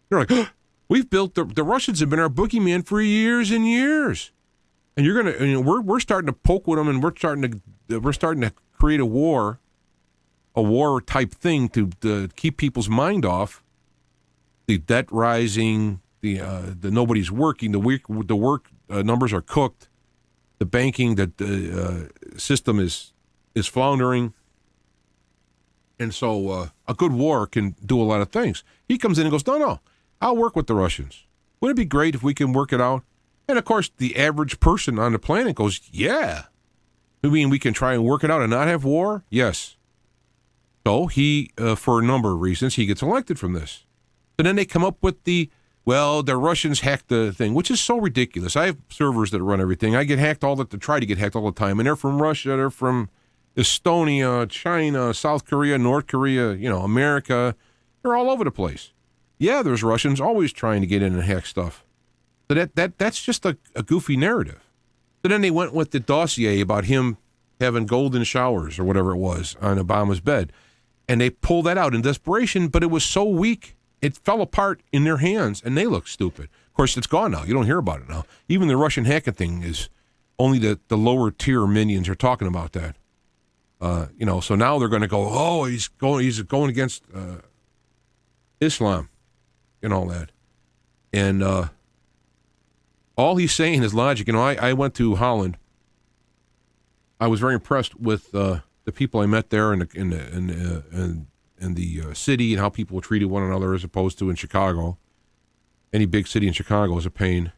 They're like, we've built the Russians have been our boogeyman for years and years. And you're gonna, we're starting to poke with them, and we're starting to create a war type thing to keep people's mind off the debt rising, the nobody's working, the work numbers are cooked, the banking system is floundering, and so a good war can do a lot of things. He comes in and goes, no, I'll work with the Russians. Wouldn't it be great if we can work it out? And, of course, the average person on the planet goes, yeah. You mean we can try and work it out and not have war? Yes. So he, for a number of reasons, he gets elected from this. So then they come up with the Russians hacked the thing, which is so ridiculous. I have servers that run everything. I get hacked try to get hacked all the time. And they're from Russia, they're from Estonia, China, South Korea, North Korea, America. They're all over the place. Yeah, there's Russians always trying to get in and hack stuff. So that's just a goofy narrative. So then they went with the dossier about him having golden showers or whatever it was on Obama's bed. And they pulled that out in desperation, but it was so weak, it fell apart in their hands, and they look stupid. Of course, it's gone now. You don't hear about it now. Even the Russian hacking thing is only the lower tier minions are talking about that. So now they're going to go, he's going against Islam and all that. And all he's saying is logic. I went to Holland. I was very impressed with the people I met there in the city and how people treated one another as opposed to in Chicago. Any big city in Chicago is a pain.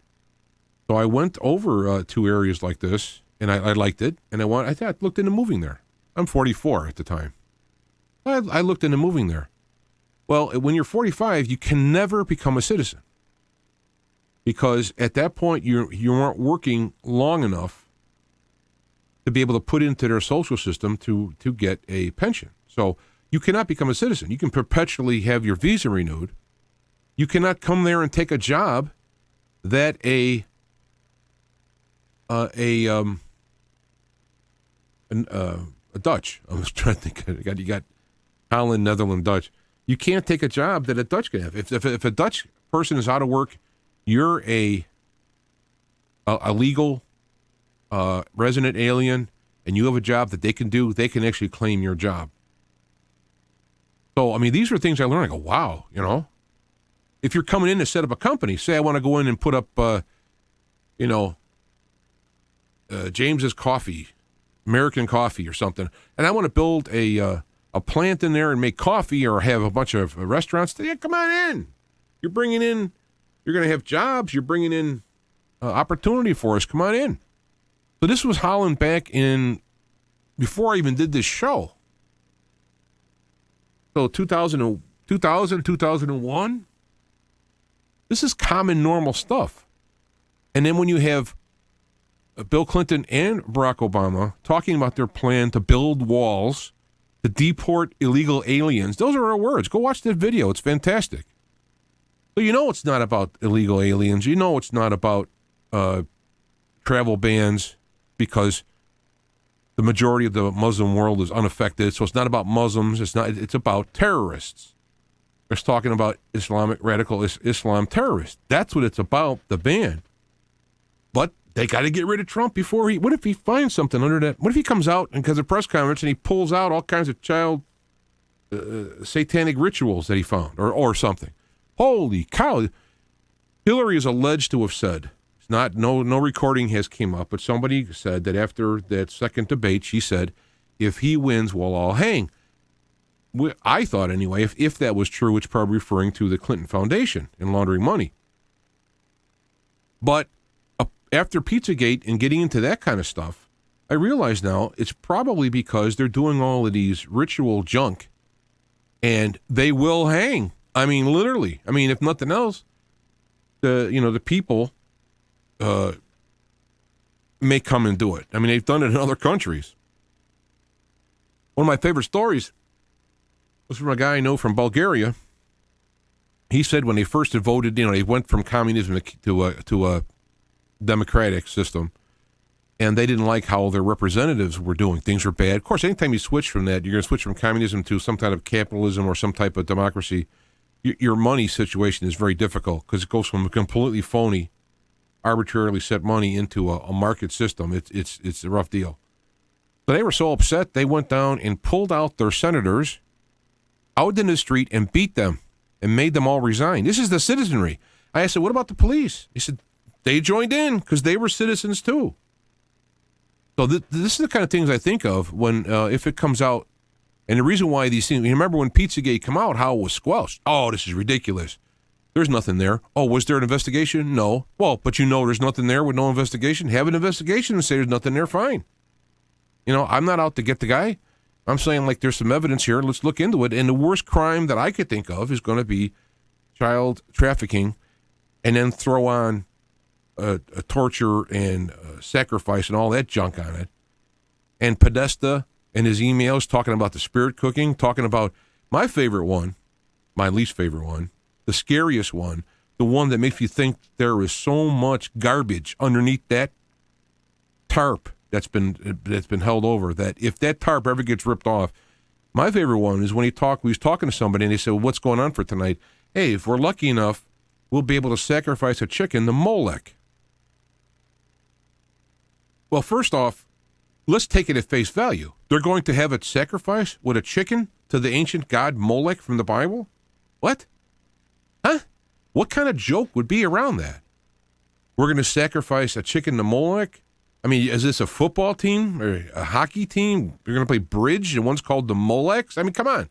So I went over to areas like this, and I liked it. And I looked into moving there. I'm 44 at the time. I looked into moving there. Well, when you're 45, you can never become a citizen. Because at that point, you aren't working long enough to be able to put into their social system to get a pension. So you cannot become a citizen. You can perpetually have your visa renewed. You cannot come there and take a job that a Dutch. I was trying to think. You got Holland, Netherlands, Dutch. You can't take a job that a Dutch can have. If a Dutch person is out of work, you're a legal resident alien, and you have a job that they can do. They can actually claim your job. So, these are things I learned. I go, wow, If you're coming in to set up a company, say I want to go in and put up, James's Coffee, American Coffee or something, and I want to build a plant in there and make coffee or have a bunch of restaurants, yeah, come on in. You're bringing in, you're going to have jobs. You're bringing in opportunity for us. Come on in. So this was Holland back before I even did this show. So 2000, 2001, this is common, normal stuff. And then when you have Bill Clinton and Barack Obama talking about their plan to build walls, to deport illegal aliens, those are our words. Go watch that video. It's fantastic. So it's not about illegal aliens. It's not about travel bans because the majority of the Muslim world is unaffected. So it's not about Muslims. It's about terrorists. It's talking about Islamic radical Islam terrorists. That's what it's about, the ban. But they got to get rid of Trump before what if he finds something under that? What if he comes out and because of press conference and he pulls out all kinds of child satanic rituals that he found or something? Holy cow. Hillary is alleged to have said, no recording has came up, but somebody said that after that second debate, she said, if he wins, we'll all hang. I thought anyway, if that was true, it's probably referring to the Clinton Foundation and laundering money. But after Pizzagate and getting into that kind of stuff, I realize now it's probably because they're doing all of these ritual junk and they will hang. Literally. If nothing else, the people may come and do it. They've done it in other countries. One of my favorite stories was from a guy I know from Bulgaria. He said when they first had voted, they went from communism to a democratic system, and they didn't like how their representatives were doing. Things were bad. Of course, anytime you switch from that, you're going to switch from communism to some kind of capitalism or some type of democracy. Your money situation is very difficult because it goes from completely phony arbitrarily set money into a market system. It's a rough deal. So they were so upset, they went down and pulled out their senators out in the street and beat them and made them all resign. This is the citizenry. I said, what about the police? He said, they joined in because they were citizens too. So this is the kind of things I think of when, if it comes out, and the reason why these things, you remember when Pizzagate came out, how it was squelched. Oh, this is ridiculous. There's nothing there. Oh, was there an investigation? No. Well, but there's nothing there with no investigation. Have an investigation and say there's nothing there, fine. I'm not out to get the guy. I'm saying, like, there's some evidence here. Let's look into it. And the worst crime that I could think of is going to be child trafficking, and then throw on a torture and sacrifice and all that junk on it. And Podesta and his emails talking about the spirit cooking, talking about my favorite one, my least favorite one, the scariest one, the one that makes you think there is so much garbage underneath that tarp that's been held over, that if that tarp ever gets ripped off, my favorite one is when he was talking to somebody and they said, well, what's going on for tonight? Hey, if we're lucky enough, we'll be able to sacrifice a chicken to Molech. Well, first off, let's take it at face value. They're going to have it sacrificed with a chicken to the ancient god Molech from the Bible? What? Huh? What kind of joke would be around that? We're going to sacrifice a chicken to Molech? I mean, is this a football team or a hockey team? You're going to play bridge and one's called the Molechs? I mean, come on.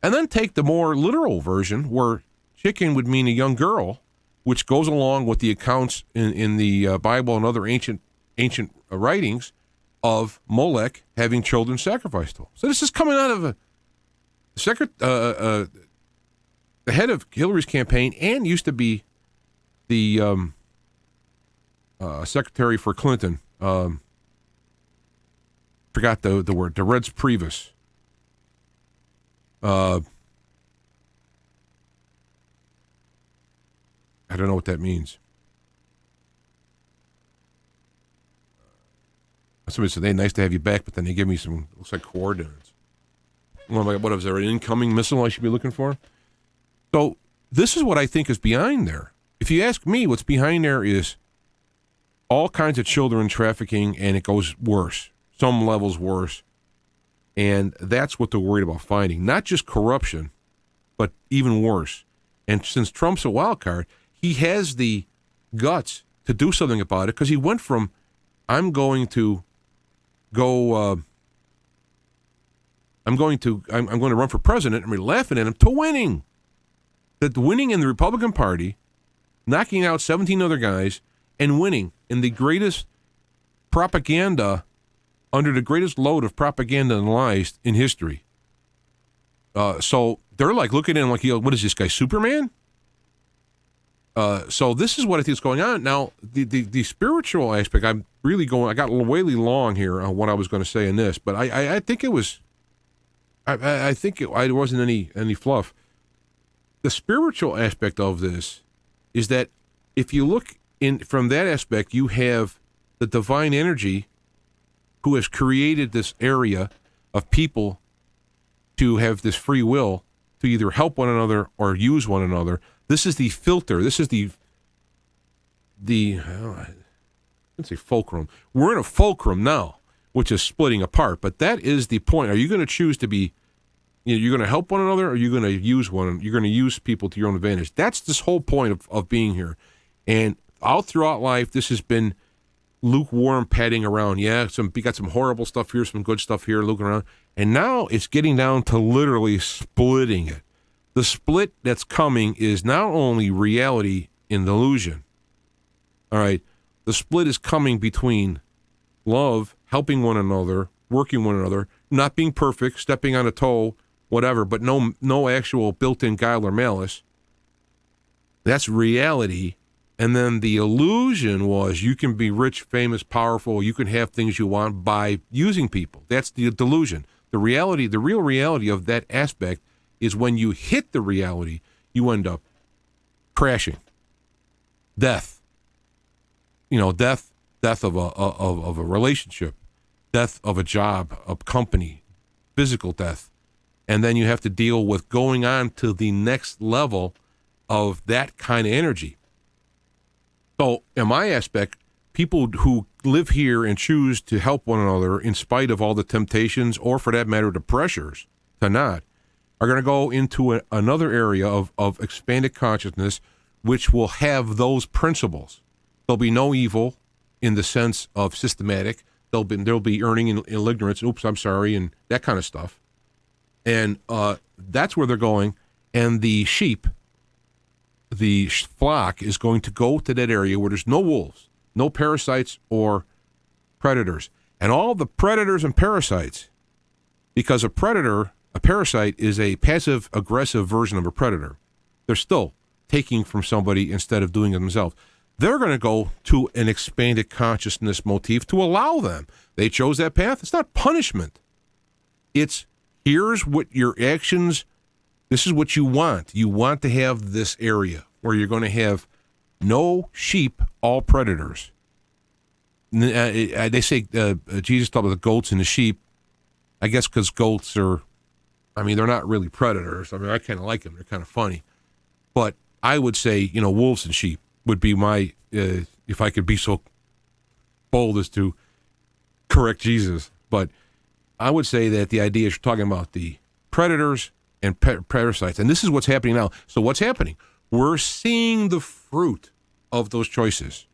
And then take the more literal version where chicken would mean a young girl, which goes along with the accounts in the Bible and other ancient writings of Molech having children sacrificed to him. So this is coming out of the head of Hillary's campaign and used to be the secretary for Clinton. Forgot the word. The Reds Priebus. I don't know what that means. Somebody said, hey, nice to have you back, but then they give me some, looks like coordinates. What is there, an incoming missile I should be looking for? So this is what I think is behind there. If you ask me, what's behind there is all kinds of children trafficking, and it goes worse, some levels worse. And that's what they're worried about finding. Not just corruption, but even worse. And since Trump's a wild card, he has the guts to do something about it, because he went from, I'm going to run for president, and we're laughing at him, to winning. That winning in the Republican Party, knocking out 17 other guys, and winning in the greatest propaganda, under the greatest load of propaganda and lies in history. So they're like looking at him like, what is this guy, Superman? So this is what I think is going on. Now, the spiritual aspect, I got way long here on what I was going to say in this, but I think it was, I think it wasn't any fluff. The spiritual aspect of this is that if you look from that aspect, you have the divine energy who has created this area of people to have this free will to either help one another or use one another. This is the filter. This is the I didn't say fulcrum. We're in a fulcrum now, which is splitting apart. But that is the point. Are you going to choose to be, you're going to help one another, or are you going to use you're going to use people to your own advantage? That's this whole point of being here. And all throughout life, this has been lukewarm padding around. Yeah, we got some horrible stuff here, some good stuff here, looking around. And now it's getting down to literally splitting it. The split that's coming is not only reality and illusion. All right. The split is coming between love, helping one another, working one another, not being perfect, stepping on a toe, whatever, but no actual built-in guile or malice. That's reality. And then the illusion was you can be rich, famous, powerful, you can have things you want by using people. That's the delusion. The reality, the real reality of that aspect is when you hit the reality, you end up crashing. Death. Death of a relationship, death of a job, a company, physical death. And then you have to deal with going on to the next level of that kind of energy. So, in my aspect, people who live here and choose to help one another in spite of all the temptations, or for that matter, the pressures to not, are going to go into another area of expanded consciousness, which will have those principles. There'll be no evil in the sense of systematic. There'll be earning in ignorance. Oops, I'm sorry, and that kind of stuff. And that's where they're going. And the sheep, the flock, is going to go to that area where there's no wolves, no parasites or predators. And all the predators and parasites, because a parasite is a passive-aggressive version of a predator. They're still taking from somebody instead of doing it themselves. They're going to go to an expanded consciousness motif to allow them. They chose that path. It's not punishment. It's, here's what your actions, this is what you want. You want to have this area where you're going to have no sheep, all predators. They say Jesus talked about the goats and the sheep. I guess because goats are, they're not really predators. I kind of like them. They're kind of funny. But I would say, wolves and sheep would be my, if I could be so bold as to correct Jesus. But I would say that the idea is you're talking about the predators and parasites. And this is what's happening now. So what's happening? We're seeing the fruit of those choices.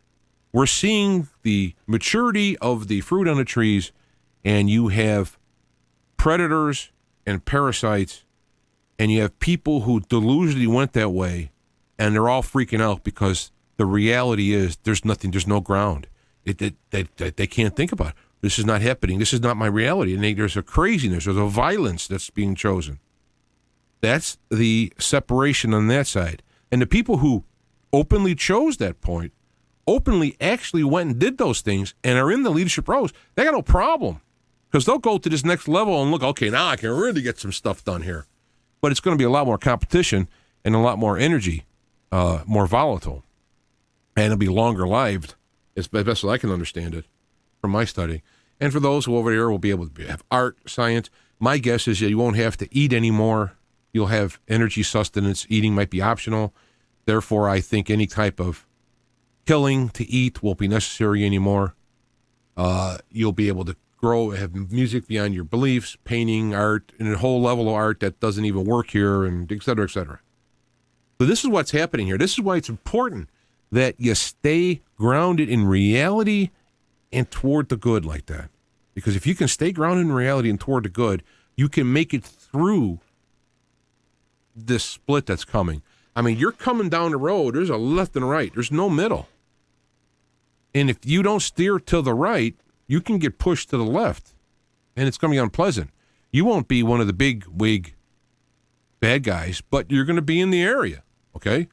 We're seeing the maturity of the fruit on the trees, and you have predators and parasites, and you have people who delusionally went that way, and they're all freaking out because the reality is there's no ground. They can't think about it. This is not happening. This is not my reality. And there's a craziness, there's a violence that's being chosen. That's the separation on that side. And the people who openly chose that point, openly actually went and did those things and are in the leadership roles, they got no problem. Because they'll go to this next level and look, okay, now I can really get some stuff done here. But it's going to be a lot more competition and a lot more energy, more volatile. And it'll be longer lived, as best as I can understand it from my study. And for those who over here will be able to have art, science, my guess is that you won't have to eat anymore. You'll have energy sustenance. Eating might be optional. Therefore, I think any type of killing to eat won't be necessary anymore. You'll be able to grow, have music beyond your beliefs, painting, art, and a whole level of art that doesn't even work here, and et cetera, et cetera. So this is what's happening here. This is why it's important that you stay grounded in reality and toward the good like that. Because if you can stay grounded in reality and toward the good, you can make it through this split that's coming. You're coming down the road. There's a left and a right. There's no middle. And if you don't steer to the right, you can get pushed to the left, and it's going to be unpleasant. You won't be one of the big wig bad guys, but you're going to be in the area, okay?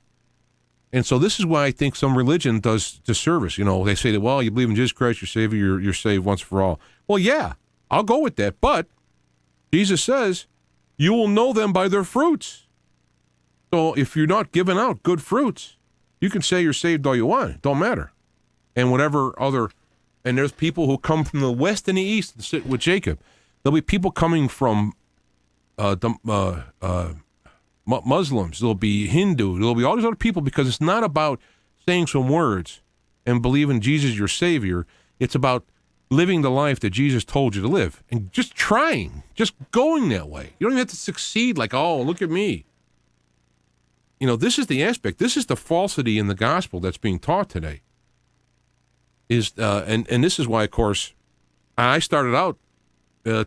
And so this is why I think some religion does disservice. They say that, well, you believe in Jesus Christ, your Savior, you're saved once for all. Well, yeah, I'll go with that, but Jesus says, you will know them by their fruits. So if you're not giving out good fruits, you can say you're saved all you want. It don't matter. And whatever other... And there's people who come from the west and the east and sit with Jacob. There'll be people coming from Muslims. There'll be Hindu. There'll be all these other people, because it's not about saying some words and believing Jesus your Savior. It's about living the life that Jesus told you to live and just trying, just going that way. You don't even have to succeed like, oh, look at me. This is the aspect. This is the falsity in the gospel that's being taught today. And this is why, of course, I started out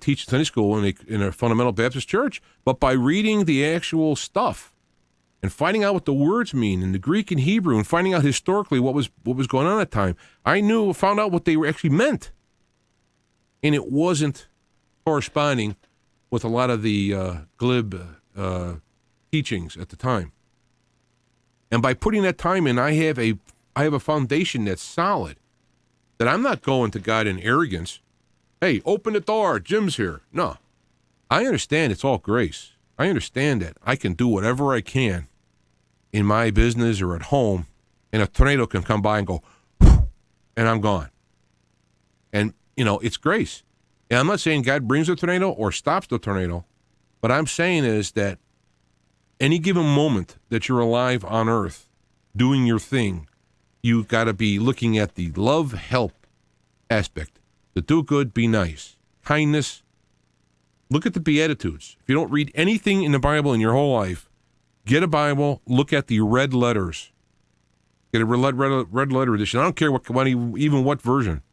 teaching Sunday school in a fundamental Baptist church, but by reading the actual stuff and finding out what the words mean in the Greek and Hebrew, and finding out historically what was going on at the time, I found out what they were actually meant, and it wasn't corresponding with a lot of the glib teachings at the time. And by putting that time in, I have a foundation that's solid. That I'm not going to God in arrogance. Hey, open the door, Jim's here. No. I understand it's all grace. I understand that I can do whatever I can in my business or at home, and a tornado can come by and go, and I'm gone. And, it's grace. And I'm not saying God brings the tornado or stops the tornado. What I'm saying is that any given moment that you're alive on earth, doing your thing, you got to be looking at the love, help aspect. The do good, be nice. Kindness. Look at the Beatitudes. If you don't read anything in the Bible in your whole life, get a Bible, look at the red letters. Get a red letter edition. I don't care what version.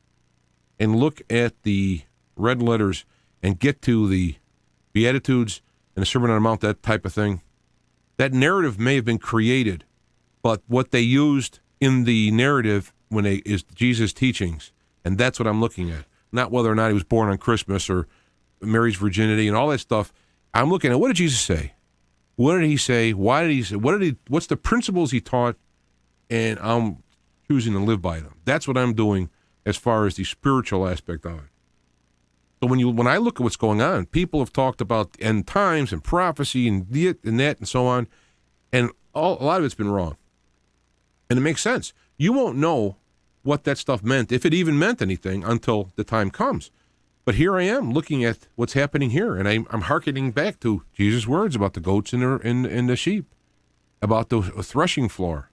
And look at the red letters and get to the Beatitudes and the Sermon on the Mount, that type of thing. That narrative may have been created, but what they used in the narrative is Jesus' teachings, and that's what I'm looking at. Not whether or not he was born on Christmas or Mary's virginity and all that stuff. I'm looking at, what did Jesus say? What did he say? Why did he say? What's the principles he taught? And I'm choosing to live by them. That's what I'm doing as far as the spiritual aspect of it. So when I look at what's going on, people have talked about end times and prophecy and that and so on, and a lot of it's been wrong. And it makes sense. You won't know what that stuff meant, if it even meant anything, until the time comes. But here I am looking at what's happening here, and I'm hearkening back to Jesus' words about the goats and the sheep, about the threshing floor,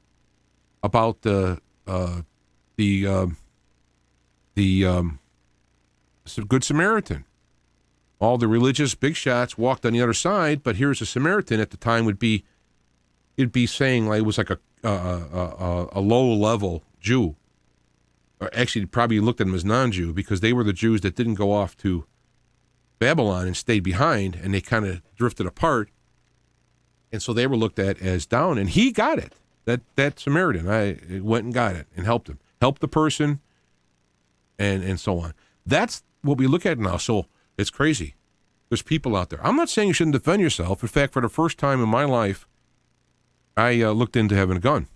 about the Good Samaritan. All the religious big shots walked on the other side, but here's a Samaritan at the time it'd be saying like it was like a low level Jew. Or actually, probably looked at them as non-Jew because they were the Jews that didn't go off to Babylon and stayed behind, and they kind of drifted apart. And so they were looked at as down, and he got it. That Samaritan, I went and got it and helped him, helped the person, and so on. That's what we look at now. So it's crazy. There's people out there. I'm not saying you shouldn't defend yourself. In fact, for the first time in my life, I looked into having a gun.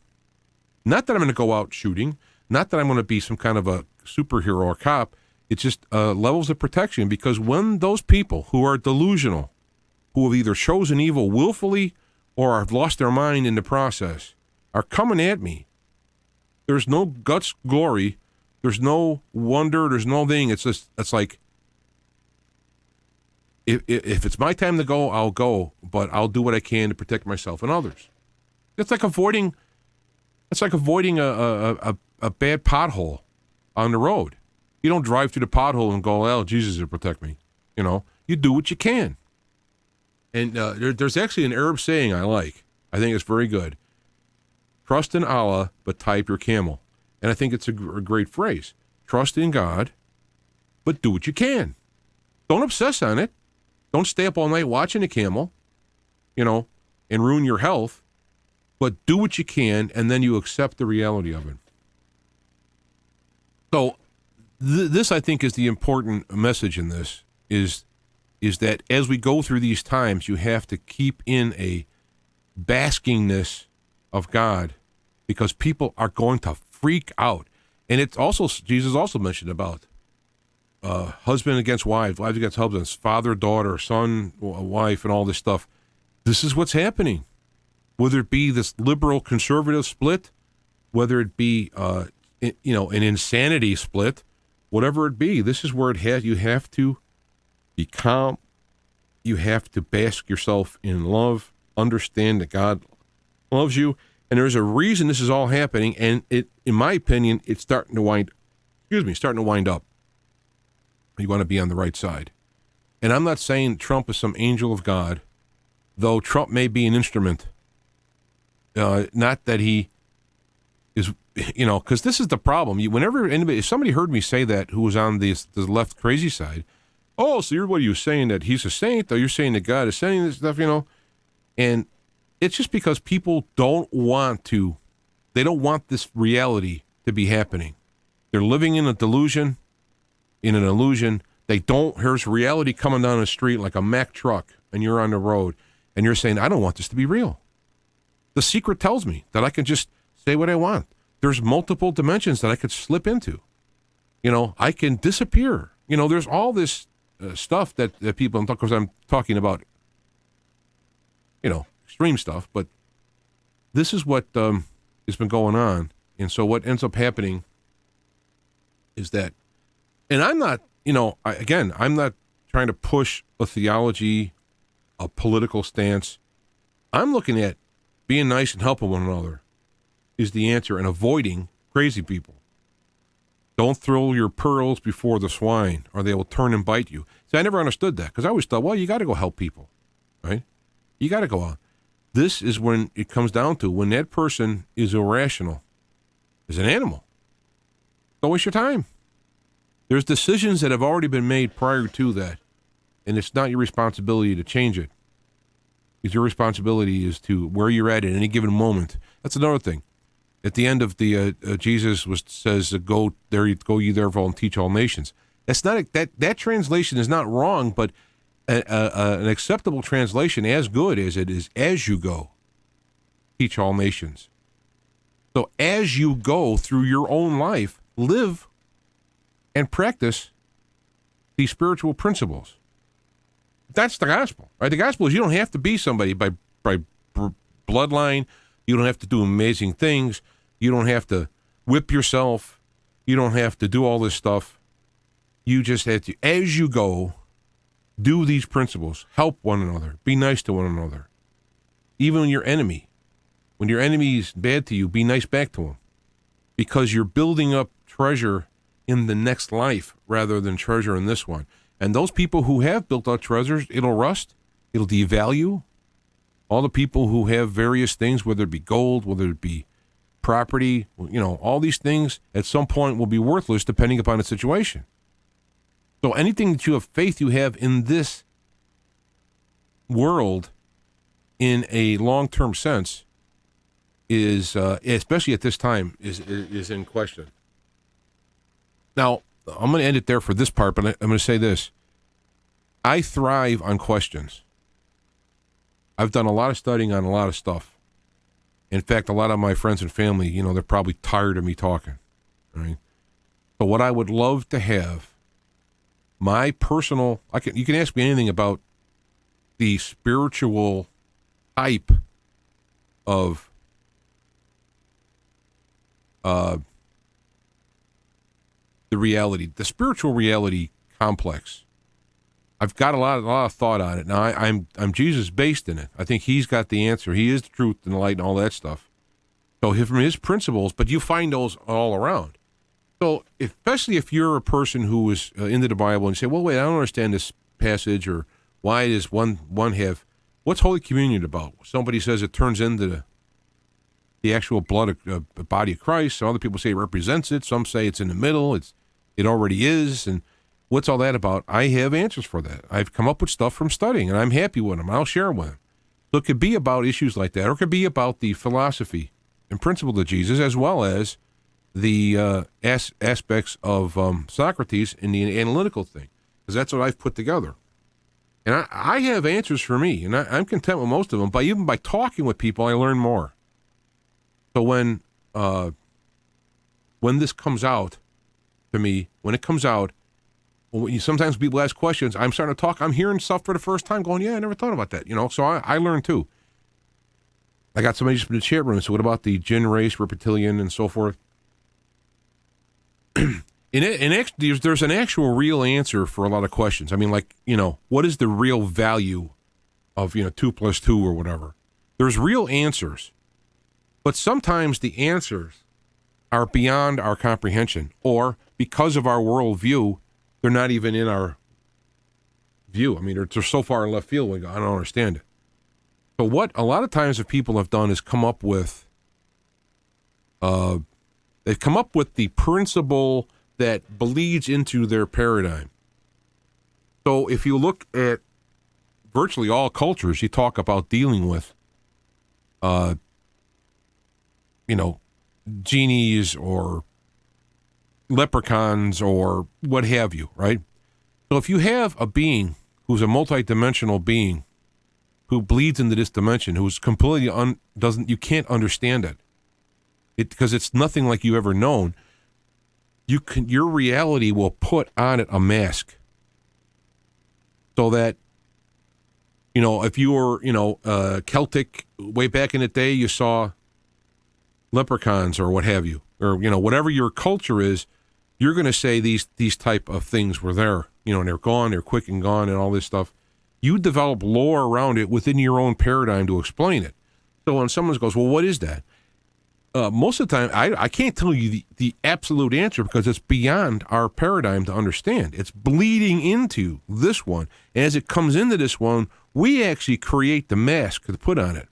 Not that I'm going to go out shooting. Not that I'm going to be some kind of a superhero or cop. It's just levels of protection, because when those people who are delusional, who have either chosen evil willfully or have lost their mind in the process, are coming at me, there's no guts glory, there's no wonder, there's no thing. It's just, it's like, if it's my time to go, I'll go, but I'll do what I can to protect myself and others. It's like avoiding a bad pothole on the road. You don't drive through the pothole and go, "Oh, Jesus will protect me." You know, you do what you can. And there's actually an Arab saying I like. I think it's very good. Trust in Allah, but tie up your camel. And I think it's a great phrase. Trust in God, but do what you can. Don't obsess on it. Don't stay up all night watching a camel, and ruin your health. But do what you can, and then you accept the reality of it. So this, I think, is the important message in this, is that as we go through these times, you have to keep in a baskingness of God, because people are going to freak out. And it's also, Jesus also mentioned about husband against wives, wives against husbands, father, daughter, son, wife, and all this stuff. This is what's happening. Whether it be this liberal conservative split, whether it be an insanity split, whatever it be, this is where it has. You have to be calm. You have to bask yourself in love. Understand that God loves you, and there's a reason this is all happening. And it, in my opinion, it's starting to wind up. You want to be on the right side. And I'm not saying Trump is some angel of God, though Trump may be an instrument. Not that he is, because this is the problem. If somebody heard me say that, who was on the left crazy side, oh, so what are you saying, that he's a saint, or you're saying that God is saying this stuff, and it's just because people don't want this reality to be happening. They're living in a delusion, in an illusion. Here's reality coming down the street like a Mack truck, and you're on the road, and you're saying, I don't want this to be real. The secret tells me that I can just say what I want. There's multiple dimensions that I could slip into. I can disappear. There's all this stuff that people, because I'm talking about, extreme stuff, but this is what has been going on. And so what ends up happening is that, and I'm not, I'm not trying to push a theology, a political stance. I'm looking at being nice and helping one another is the answer, and avoiding crazy people. Don't throw your pearls before the swine, or they will turn and bite you. See, I never understood that, because I always thought, well, you got to go help people, right? You got to go out. This is when it comes down to when that person is irrational, is an animal. Don't waste your time. There's decisions that have already been made prior to that, and it's not your responsibility to change it. It's your responsibility is to where you're at any given moment. That's another thing. At the end of the Jesus says, "Go there, go ye therefore and teach all nations." That's not that translation is not wrong, but an acceptable translation, as good as it is, as you go, teach all nations. So as you go through your own life, live and practice these spiritual principles. That's the gospel, right? The gospel is you don't have to be somebody by bloodline. You don't have to do amazing things. You don't have to whip yourself. You don't have to do all this stuff. You just have to, as you go, do these principles. Help one another. Be nice to one another. Even when your enemy is bad to you, be nice back to him. Because you're building up treasure in the next life rather than treasure in this one. And those people who have built up treasures, it'll rust. It'll devalue. All the people who have various things, whether it be gold, whether it be property, all these things at some point will be worthless depending upon the situation. So anything that you have faith you have in this world in a long-term sense is, especially at this time, is in question. Now, I'm going to end it there for this part, but I'm going to say this. I thrive on questions. I've done a lot of studying on a lot of stuff. In fact, a lot of my friends and family, they're probably tired of me talking. Right? But what I would love to have, my personal, you can ask me anything about the spiritual type of the reality, the spiritual reality complex. I've got a lot of thought on it. Now, I'm Jesus based in it. I think he's got the answer. He is the truth and the light and all that stuff. So from his principles, but you find those all around. So especially if you're a person who is into the Bible and you say, well, wait, I don't understand this passage, or why does one have, what's Holy Communion about? Somebody says it turns into the actual blood of the body of Christ. Some other people say it represents it. Some say it's in the middle. It already is. And what's all that about? I have answers for that. I've come up with stuff from studying, and I'm happy with them. I'll share them with them. So it could be about issues like that, or it could be about the philosophy and principle of Jesus, as well as the aspects of Socrates in the analytical thing, because that's what I've put together. And I have answers for me, and I'm content with most of them. But even by talking with people, I learn more. So when this comes out to me, sometimes people ask questions, I'm starting to talk, I'm hearing stuff for the first time going, yeah, I never thought about that, so I learn too. I got somebody just in the chat room, so what about the Jinn race, reptilian, and so forth? There's an actual real answer for a lot of questions. I mean, what is the real value of, 2 + 2 or whatever? There's real answers, but sometimes the answers are beyond our comprehension, or because of our worldview, they're not even in our view. I mean, they're so far in left field, we go, I don't understand it. So what a lot of times if people have done is come up with, they've come up with the principle that bleeds into their paradigm. So if you look at virtually all cultures, you talk about dealing with, genies or leprechauns or what have you, right? So if you have a being who's a multidimensional being who bleeds into this dimension, who's completely you can't understand it because it's nothing like you've ever known, your reality will put on it a mask. So that, if you were, Celtic way back in the day, you saw leprechauns or what have you, or, whatever your culture is, you're going to say these type of things were there, and they're gone, they're quick and gone and all this stuff. You develop lore around it within your own paradigm to explain it. So when someone goes, well, what is that? most of the time, I can't tell you the absolute answer because it's beyond our paradigm to understand. It's bleeding into this one. And as it comes into this one, we actually create the mask to put on it.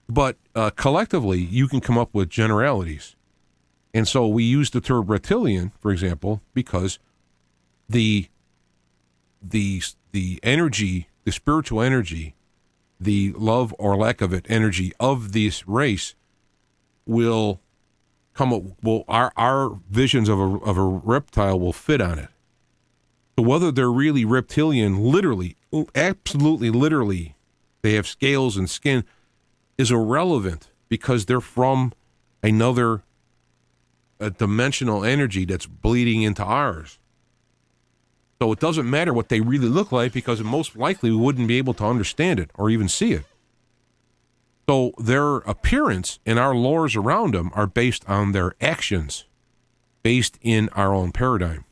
But collectively, you can come up with generalities. And so we use the term reptilian, for example, because the energy, the spiritual energy, the love or lack of it energy of this race will come up. Well, our visions of a reptile will fit on it. So whether they're really reptilian, literally, absolutely, literally, they have scales and skin, is irrelevant because they're from another dimensional energy that's bleeding into ours. So it doesn't matter what they really look like because most likely we wouldn't be able to understand it or even see it. So their appearance and our lores around them are based on their actions, based in our own paradigm.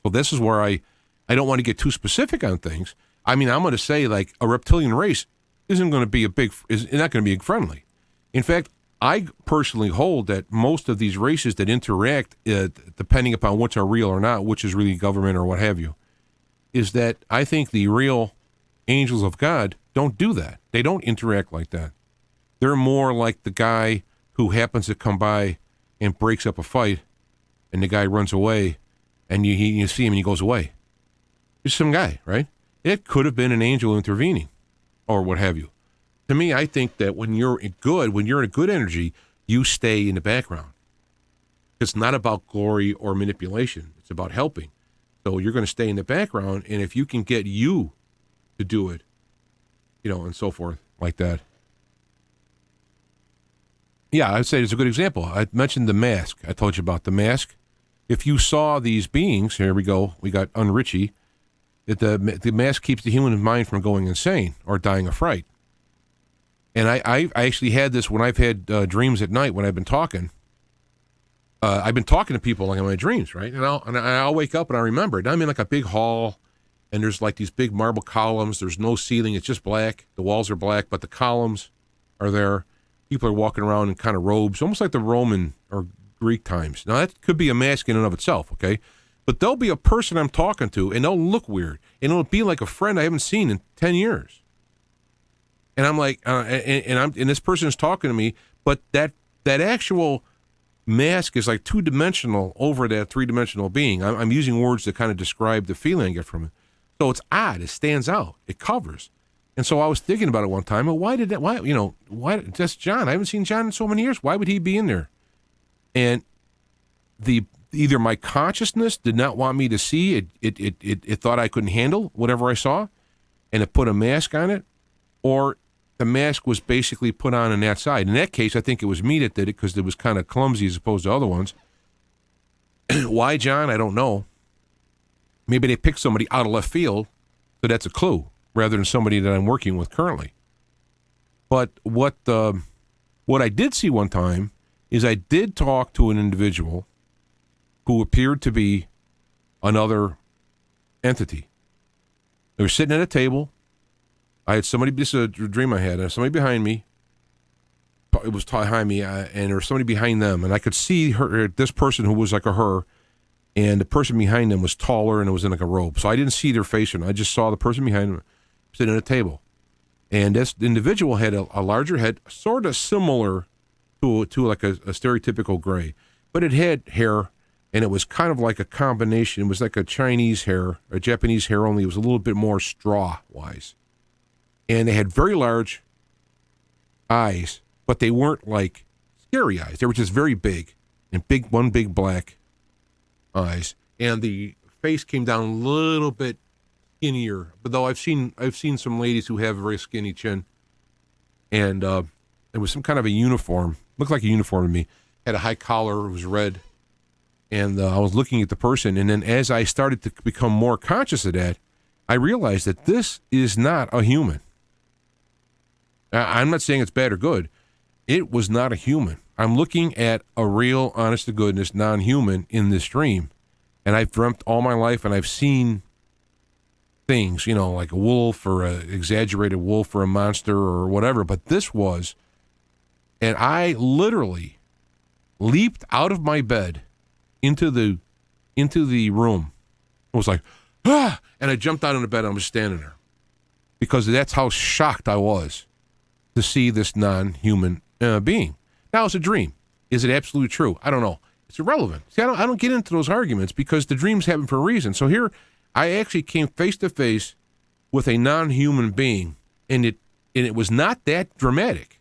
So this is where I don't want to get too specific on things. I mean, I'm going to say like a reptilian race is not going to be friendly. In fact, I personally hold that most of these races that interact, depending upon which are real or not, which is really government or what have you, is that I think the real angels of God don't do that. They don't interact like that. They're more like the guy who happens to come by and breaks up a fight, and the guy runs away, and you see him and he goes away. It's some guy, right? It could have been an angel intervening, or what have you. To me, I think that when you're in a good energy, you stay in the background. It's not about glory or manipulation. It's about helping. So you're going to stay in the background, and if you can get you to do it, and so forth, like that. Yeah, I'd say it's a good example. I mentioned the mask. I told you about the mask. If you saw these beings, here we go, we got Unrichie, that the mask keeps the human mind from going insane or dying of fright. And I actually had this when I've had dreams at night when I've been talking. I've been talking to people like in my dreams, right? And I'll wake up and I remember it. I'm in like a big hall, and there's like these big marble columns. There's no ceiling. It's just black. The walls are black, but the columns are there. People are walking around in kind of robes, almost like the Roman or Greek times. Now, that could be a mask in and of itself, okay? But there'll be a person I'm talking to, and they'll look weird. And it'll be like a friend I haven't seen in 10 years. And I'm like, and this person is talking to me, but that actual mask is like two-dimensional over that three-dimensional being. I'm using words to kind of describe the feeling I get from it. So it's odd. It stands out. It covers. And so I was thinking about it one time. Well, why that's John. I haven't seen John in so many years. Why would he be in there? And either my consciousness did not want me to see it. It thought I couldn't handle whatever I saw, and it put a mask on it, or the mask was basically put on that side. In that case, I think it was me that did it because it was kind of clumsy as opposed to other ones. Why John? I don't know. Maybe they picked somebody out of left field, so that's a clue, rather than somebody that I'm working with currently. But what I did see one time is I did talk to an individual who appeared to be another entity. They were sitting at a table. I had somebody, this is a dream I had, somebody behind me. It was behind me, and there was somebody behind them, and I could see this person who was like a her, and the person behind them was taller and it was in like a robe. So I didn't see their face, and I just saw the person behind them sitting at a table. And this individual had a larger head, sort of similar to like a stereotypical gray, but it had hair, and it was kind of like a combination. It was like a Chinese hair, a Japanese hair, only it was a little bit more straw-wise. And they had very large eyes, but they weren't like scary eyes. They were just very big, and one big black eyes. And the face came down a little bit skinnier. But though I've seen some ladies who have a very skinny chin, and it was some kind of a uniform. Looked like a uniform to me. Had a high collar. It was red. And I was looking at the person, and then as I started to become more conscious of that, I realized that this is not a human. I'm not saying it's bad or good. It was not a human. I'm looking at a real, honest-to-goodness, non-human in this dream. And I've dreamt all my life, and I've seen things, like a wolf or an exaggerated wolf or a monster or whatever. But this was And I literally leaped out of my bed into the room. I was like, ah! And I jumped out of the bed and I was standing there. Because that's how shocked I was to see this non-human being. Now, it's a dream. Is it absolutely true? I don't know. It's irrelevant. See, I don't get into those arguments because the dreams happen for a reason. So here, I actually came face to face with a non-human being, and it was not that dramatic.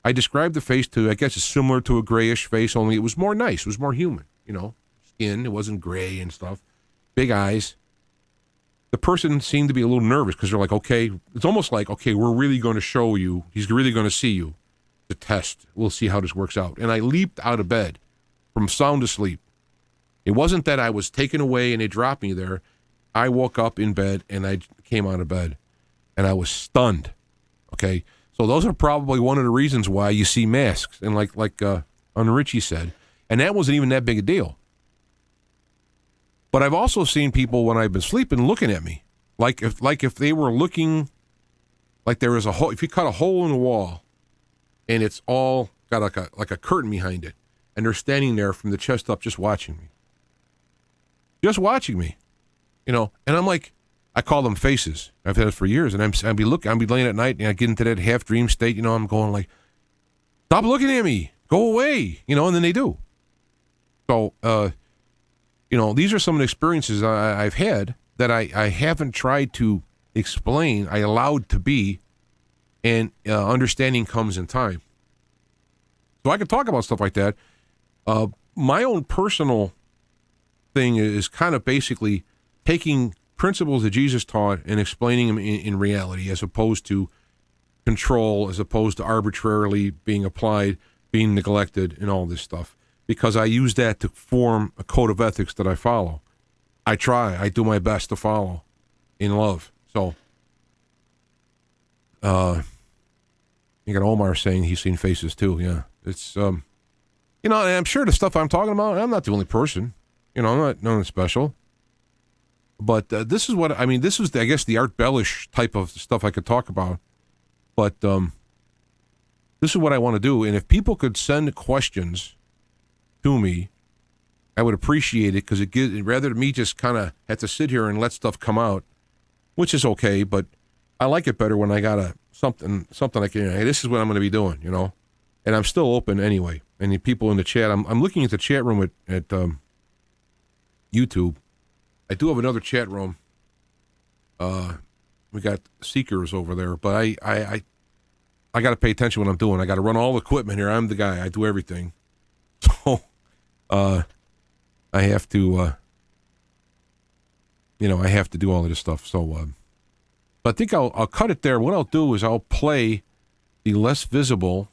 I described the face to, I guess it's similar to a grayish face, only it was more nice. It was more human, skin. It wasn't gray and stuff. Big eyes. The person seemed to be a little nervous because they're like, okay, it's almost like, okay, we're really going to show you. He's really going to see you. The test. We'll see how this works out. And I leaped out of bed from sound asleep. It wasn't that I was taken away and they dropped me there. I woke up in bed and I came out of bed and I was stunned. Okay. So those are probably one of the reasons why you see masks. And like Richie said, and that wasn't even that big a deal. But I've also seen people when I've been sleeping looking at me. Like if they were looking, like there was a hole, if you cut a hole in the wall and it's all got like a curtain behind it, and they're standing there from the chest up just watching me. Just watching me. And I'm like, I call them faces. I've had it for years, and I'd be laying at night, and I get into that half dream state, I'm going like, stop looking at me, go away, and then they do. So, these are some of the experiences I've had that I haven't tried to explain. I allowed to be, and understanding comes in time. So I can talk about stuff like that. My own personal thing is kind of basically taking principles that Jesus taught and explaining them in reality, as opposed to control, as opposed to arbitrarily being applied, being neglected, and all this stuff. Because I use that to form a code of ethics that I follow. I do my best to follow in love. So, you got Omar saying he's seen faces too. Yeah, it's, and I'm sure the stuff I'm talking about, I'm not the only person. I'm not nothing special. But this is what, this is, I guess, the Art Bellish type of stuff I could talk about. But this is what I want to do. And if people could send questions to me, I would appreciate it, because it gives, rather than me just kind of have to sit here and let stuff come out, which is okay, but I like it better when I got something I can, hey, this is what I'm going to be doing, and I'm still open anyway. And the people in the chat, I'm looking at the chat room at YouTube. I do have another chat room. We got seekers over there, but I got to pay attention to what I'm doing. I got to run all the equipment here. I'm the guy. I do everything. So, I have to, I have to do all of this stuff. So, but I think I'll cut it there. What I'll do is I'll play the Less Visible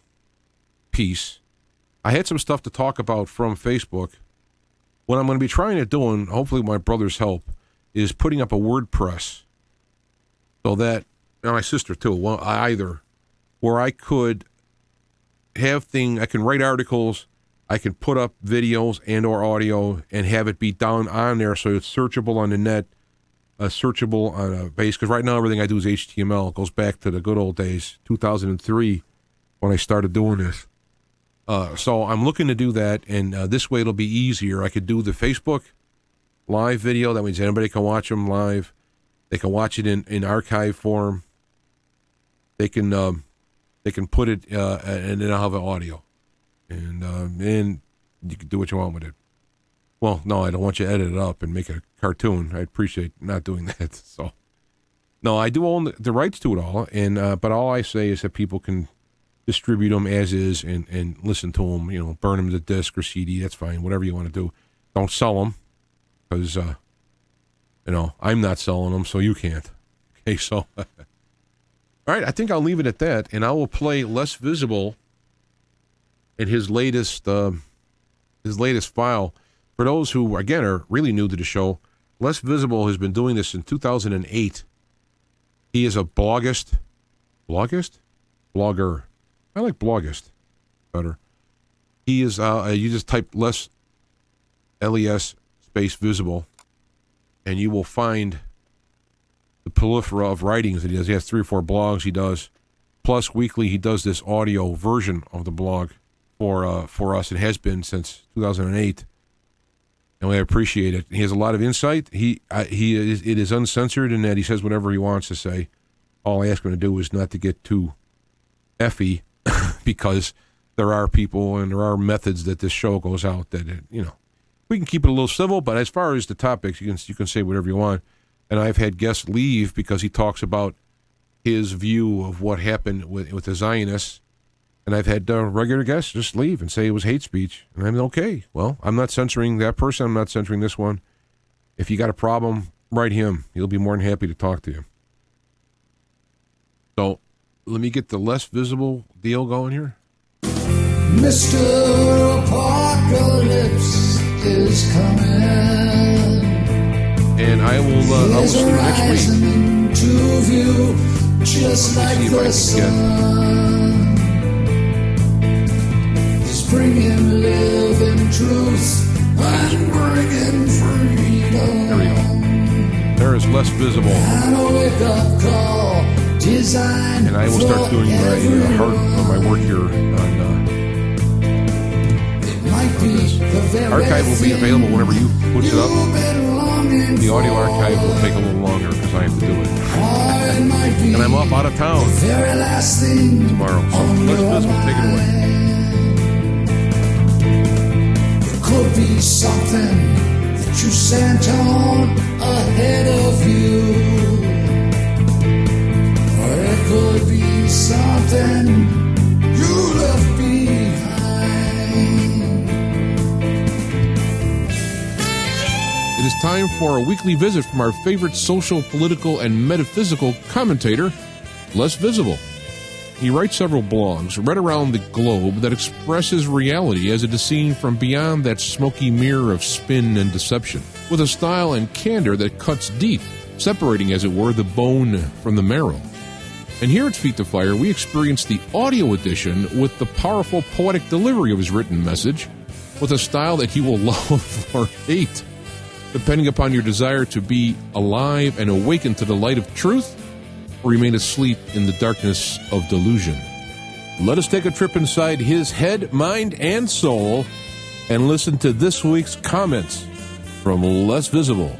piece. I had some stuff to talk about from Facebook. What I'm going to be trying to do, and hopefully with my brother's help, is putting up a WordPress, so that, and my sister too, where I could have I can write articles, I can put up videos and or audio and have it be down on there so it's searchable on the net, searchable on a base, because right now everything I do is HTML. It goes back to the good old days, 2003, when I started doing this. So I'm looking to do that, and this way it'll be easier. I could do the Facebook live video. That means anybody can watch them live. They can watch it in archive form. They can put it, and then I'll have an audio. And you can do what you want with it. Well, no, I don't want you to edit it up and make it a cartoon. I appreciate not doing that. So, no, I do own the rights to it all, and but all I say is that people can distribute them as is and listen to them, burn them to disc or CD. That's fine. Whatever you want to do. Don't sell them, because, I'm not selling them, so you can't. Okay, so, all right, I think I'll leave it at that, and I will play Less Visible in his latest file. For those who, again, are really new to the show, Less Visible has been doing this in 2008. He is a blogger. I like bloggist better. He is, you just type less, LES space visible, and you will find the plethora of writings that he does. He has 3 or 4 blogs he does. Plus, weekly he does this audio version of the blog for us. It has been since 2008, and we appreciate it. He has a lot of insight. It is uncensored in that he says whatever he wants to say. All I ask him to do is not to get too effy, because there are people and there are methods that this show goes out that we can keep it a little civil. But as far as the topics, you can say whatever you want. And I've had guests leave because he talks about his view of what happened with the Zionists. And I've had regular guests just leave and say it was hate speech. And I'm okay. Well, I'm not censoring that person. I'm not censoring this one. If you got a problem, write him. He'll be more than happy to talk to you. So let me get the less visible deal going here. Mr. Apocalypse is coming. And I will I'll see you next week. To view, just Let me like see if I the can sun. He's bringing living truth and bringing freedom. There we go. There is less visible. And a wake-up call designed And I will start doing my work here on archive will be available whenever you push it up. The audio archive will take a little longer because I have to do it. And I'm out of town tomorrow. So let's take it away. It could be something that you sent on ahead of you. Or it could be something you left behind. It is time for a weekly visit from our favorite social, political, and metaphysical commentator, Les Visible. He writes several blogs right around the globe that expresses reality as it is seen from beyond that smoky mirror of spin and deception, with a style and candor that cuts deep, separating, as it were, the bone from the marrow. And here at Feet to Fire, we experience the audio edition with the powerful poetic delivery of his written message, with a style that you will love or hate, depending upon your desire to be alive and awaken to the light of truth, or remain asleep in the darkness of delusion. Let us take a trip inside his head, mind, and soul, and listen to this week's comments from Les Visible.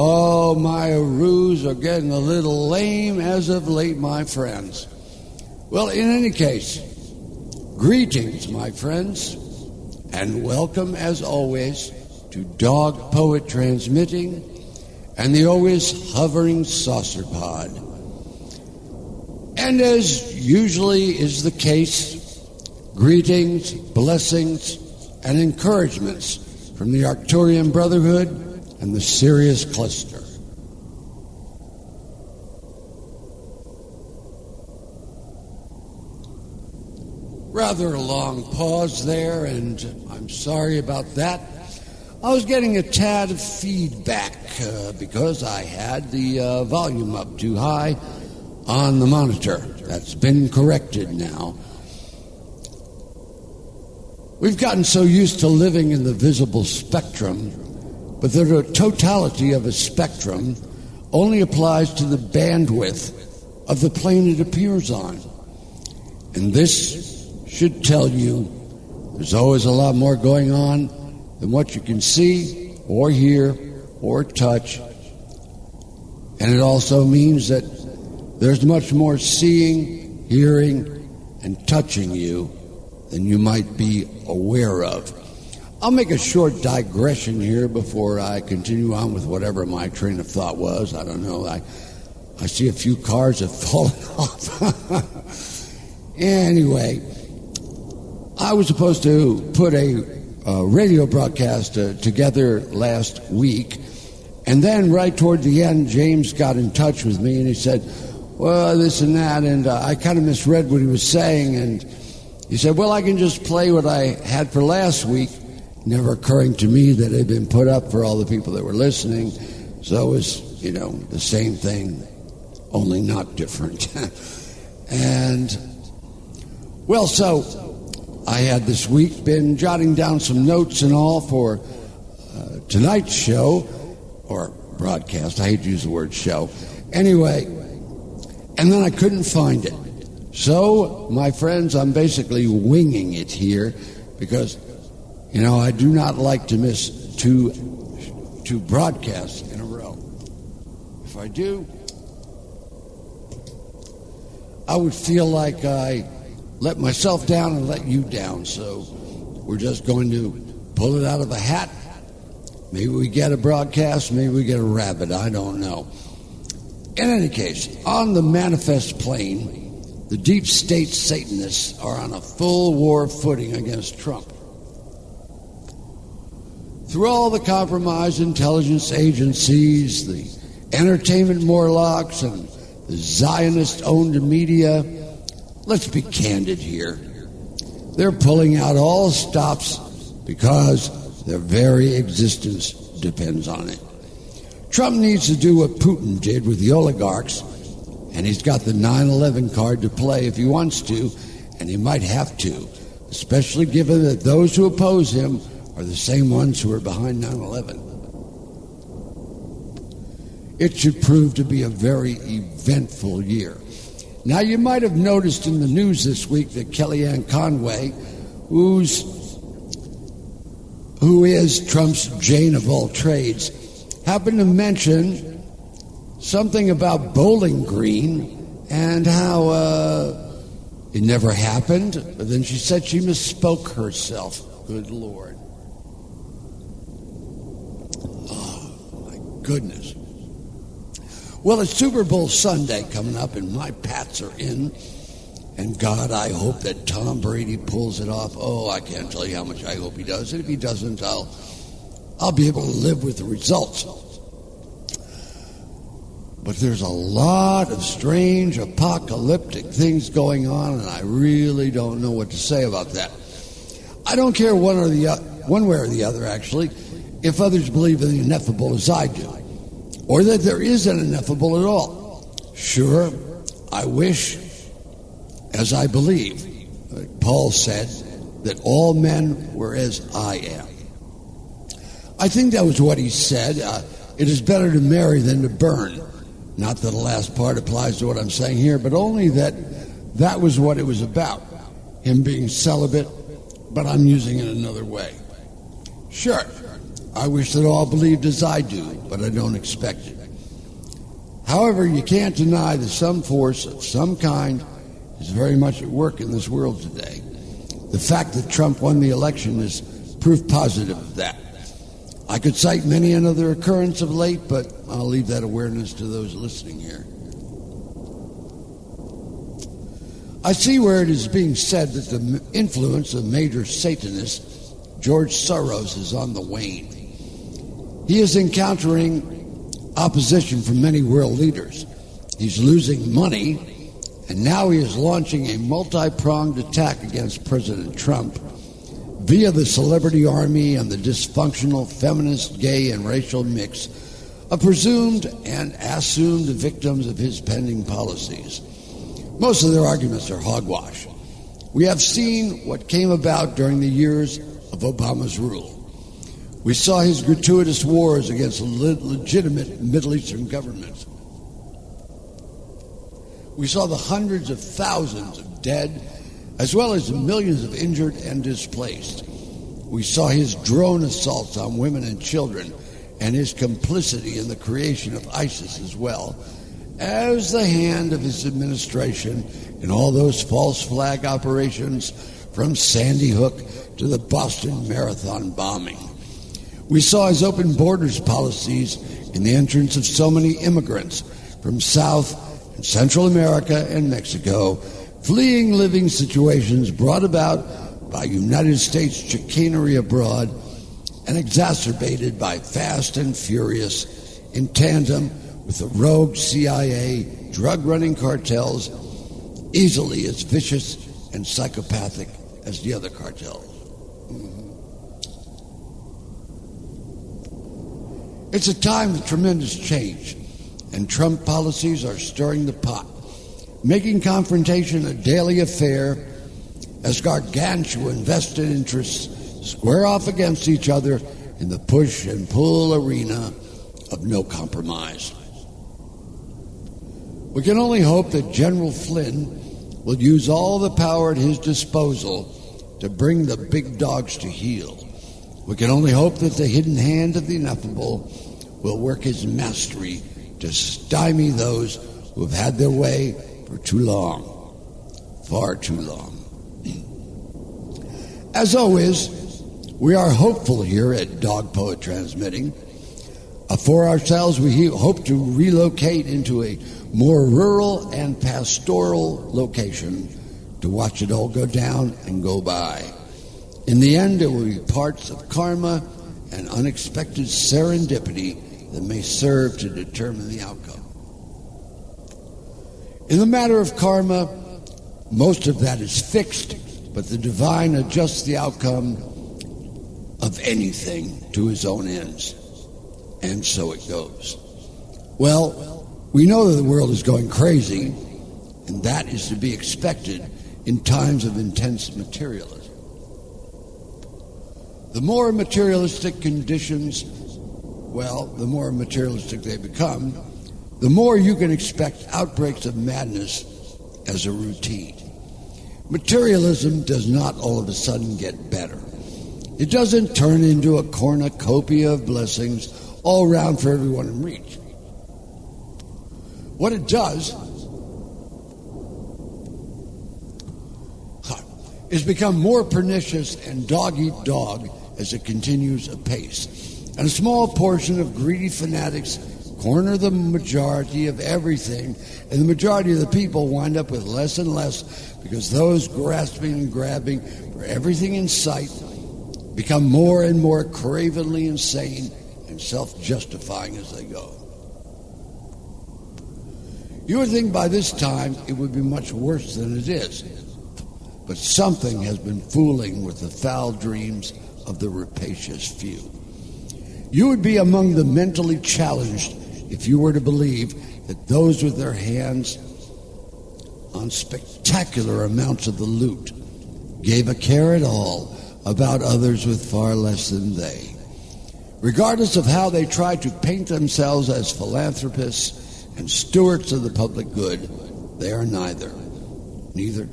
Oh, my roos are getting a little lame as of late, my friends. Well, in any case, greetings, my friends, and welcome, as always, to Dog Poet Transmitting and the always hovering Saucer Pod. And as usually is the case, greetings, blessings, and encouragements from the Arcturian Brotherhood and the Sirius Cluster. Rather a long pause there, and I'm sorry about that. I was getting a tad of feedback because I had the volume up too high on the monitor. That's been corrected now. We've gotten so used to living in the visible spectrum, but the totality of a spectrum only applies to the bandwidth of the plane it appears on. And this should tell you there's always a lot more going on than what you can see or hear or touch. And it also means that there's much more seeing, hearing, and touching you than you might be aware of. I'll make a short digression here before I continue on with whatever my train of thought was. I don't know. I see a few cars have fallen off. Anyway, I was supposed to put a radio broadcast together last week, and then right toward the end, James got in touch with me, and he said, well, this and that, and I kind of misread what he was saying, and he said, well, I can just play what I had for last week, never occurring to me that it had been put up for all the people that were listening, so it was, the same thing, only not different. And, well, so I had this week been jotting down some notes and all for tonight's show, or broadcast. I hate to use the word show. Anyway, and then I couldn't find it. So, my friends, I'm basically winging it here because, you know, I do not like to miss two broadcasts in a row. If I do, I would feel like I let myself down and let you down. So we're just going to pull it out of a hat. Maybe we get a broadcast, maybe we get a rabbit, I don't know. In any case, on the manifest plane, the deep state Satanists are on a full war footing against Trump. Through all the compromised intelligence agencies, the entertainment Morlocks, and the Zionist-owned media, let's be candid here. They're pulling out all stops because their very existence depends on it. Trump needs to do what Putin did with the oligarchs, and he's got the 9/11 card to play if he wants to, and he might have to, especially given that those who oppose him are the same ones who are behind 9/11. It should prove to be a very eventful year. Now, you might have noticed in the news this week that Kellyanne Conway, who is Trump's Jane of all trades, happened to mention something about Bowling Green and how it never happened. But then she said she misspoke herself. Good Lord. Oh, my goodness. Well, it's Super Bowl Sunday coming up, and my Pats are in. And God, I hope that Tom Brady pulls it off. Oh, I can't tell you how much I hope he does. And if he doesn't, I'll be able to live with the results. But there's a lot of strange, apocalyptic things going on, and I really don't know what to say about that. I don't care one way or the other, actually, if others believe in the ineffable as I do, or that there is an ineffable at all. Sure, I wish, as I believe, Paul said, that all men were as I am. I think that was what he said. It is better to marry than to burn. Not that the last part applies to what I'm saying here, but only that that was what it was about, him being celibate, but I'm using it another way. Sure, I wish that all believed as I do, but I don't expect it. However, you can't deny that some force of some kind is very much at work in this world today. The fact that Trump won the election is proof positive of that. I could cite many another occurrence of late, but I'll leave that awareness to those listening here. I see where it is being said that the influence of major Satanist George Soros is on the wane. He is encountering opposition from many world leaders. He's losing money, and now he is launching a multi-pronged attack against President Trump via the celebrity army and the dysfunctional feminist, gay, and racial mix of presumed and assumed victims of his pending policies. Most of their arguments are hogwash. We have seen what came about during the years of Obama's rule. We saw his gratuitous wars against legitimate Middle Eastern governments. We saw the hundreds of thousands of dead, as well as millions of injured and displaced. We saw his drone assaults on women and children, and his complicity in the creation of ISIS as well, as the hand of his administration in all those false flag operations from Sandy Hook to the Boston Marathon bombing. We saw his open borders policies in the entrance of so many immigrants from South and Central America and Mexico, fleeing living situations brought about by United States chicanery abroad and exacerbated by Fast and Furious in tandem with the rogue CIA drug-running cartels, easily as vicious and psychopathic as the other cartels. It's a time of tremendous change, and Trump policies are stirring the pot, making confrontation a daily affair as gargantuan vested interests square off against each other in the push and pull arena of no compromise. We can only hope that General Flynn will use all the power at his disposal to bring the big dogs to heel. We can only hope that the hidden hand of the ineffable will work his mastery to stymie those who have had their way for too long, far too long. As always, we are hopeful here at Dog Poet Transmitting. For ourselves, we hope to relocate into a more rural and pastoral location to watch it all go down and go by. In the end, it will be parts of karma and unexpected serendipity that may serve to determine the outcome. In the matter of karma, most of that is fixed, but the divine adjusts the outcome of anything to his own ends. And so it goes. Well, we know that the world is going crazy, and that is to be expected in times of intense materialism. The more materialistic conditions, well, the more materialistic they become, the more you can expect outbreaks of madness as a routine. Materialism does not all of a sudden get better. It doesn't turn into a cornucopia of blessings all around for everyone in reach. What it does is become more pernicious and dog-eat-dog as it continues apace. And a small portion of greedy fanatics corner the majority of everything, and the majority of the people wind up with less and less because those grasping and grabbing for everything in sight become more and more cravenly insane and self-justifying as they go. You would think by this time it would be much worse than it is, but something has been fooling with the foul dreams of the rapacious few. You would be among the mentally challenged if you were to believe that those with their hands on spectacular amounts of the loot gave a care at all about others with far less than they. Regardless of how they try to paint themselves as philanthropists and stewards of the public good, they are neither. Neither.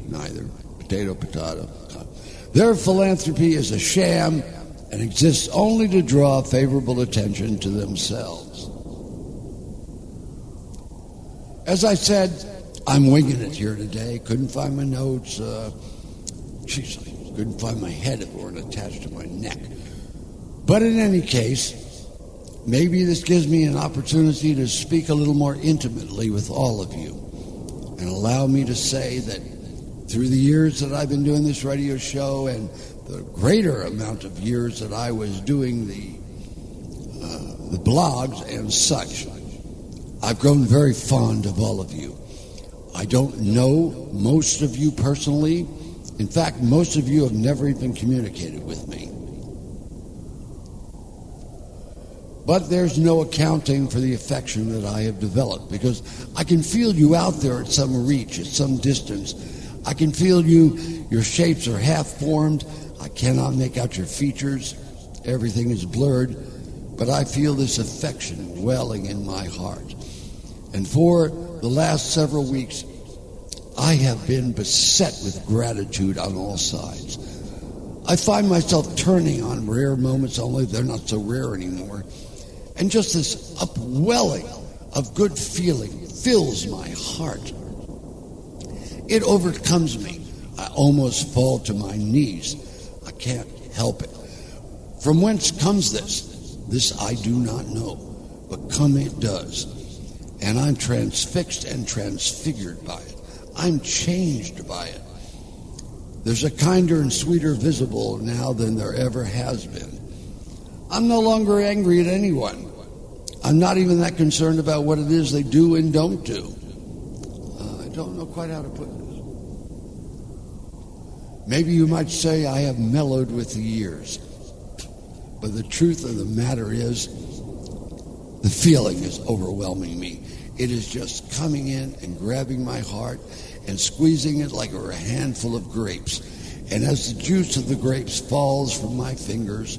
Potato. Their philanthropy is a sham and exists only to draw favorable attention to themselves. As I said, I'm winging it here today. Couldn't find my notes. Couldn't find my head if it weren't attached to my neck. But in any case, maybe this gives me an opportunity to speak a little more intimately with all of you, and allow me to say that through the years that I've been doing this radio show and the greater amount of years that I was doing the blogs and such, I've grown very fond of all of you. I don't know most of you personally. In fact, most of you have never even communicated with me. But there's no accounting for the affection that I have developed, because I can feel you out there at some reach, at some distance. I can feel you. Your shapes are half-formed. I cannot make out your features. Everything is blurred. But I feel this affection welling in my heart. And for the last several weeks, I have been beset with gratitude on all sides. I find myself turning on rare moments, only they're not so rare anymore. And just this upwelling of good feeling fills my heart. It overcomes me. I almost fall to my knees. I can't help it. From whence comes this? This I do not know, but come it does. And I'm transfixed and transfigured by it. I'm changed by it. There's a kinder and sweeter visible now than there ever has been. I'm no longer angry at anyone. I'm not even that concerned about what it is they do and don't do. I don't know quite how to put this. Maybe you might say I have mellowed with the years. But the truth of the matter is, the feeling is overwhelming me. It is just coming in and grabbing my heart and squeezing it like a handful of grapes. And as the juice of the grapes falls from my fingers,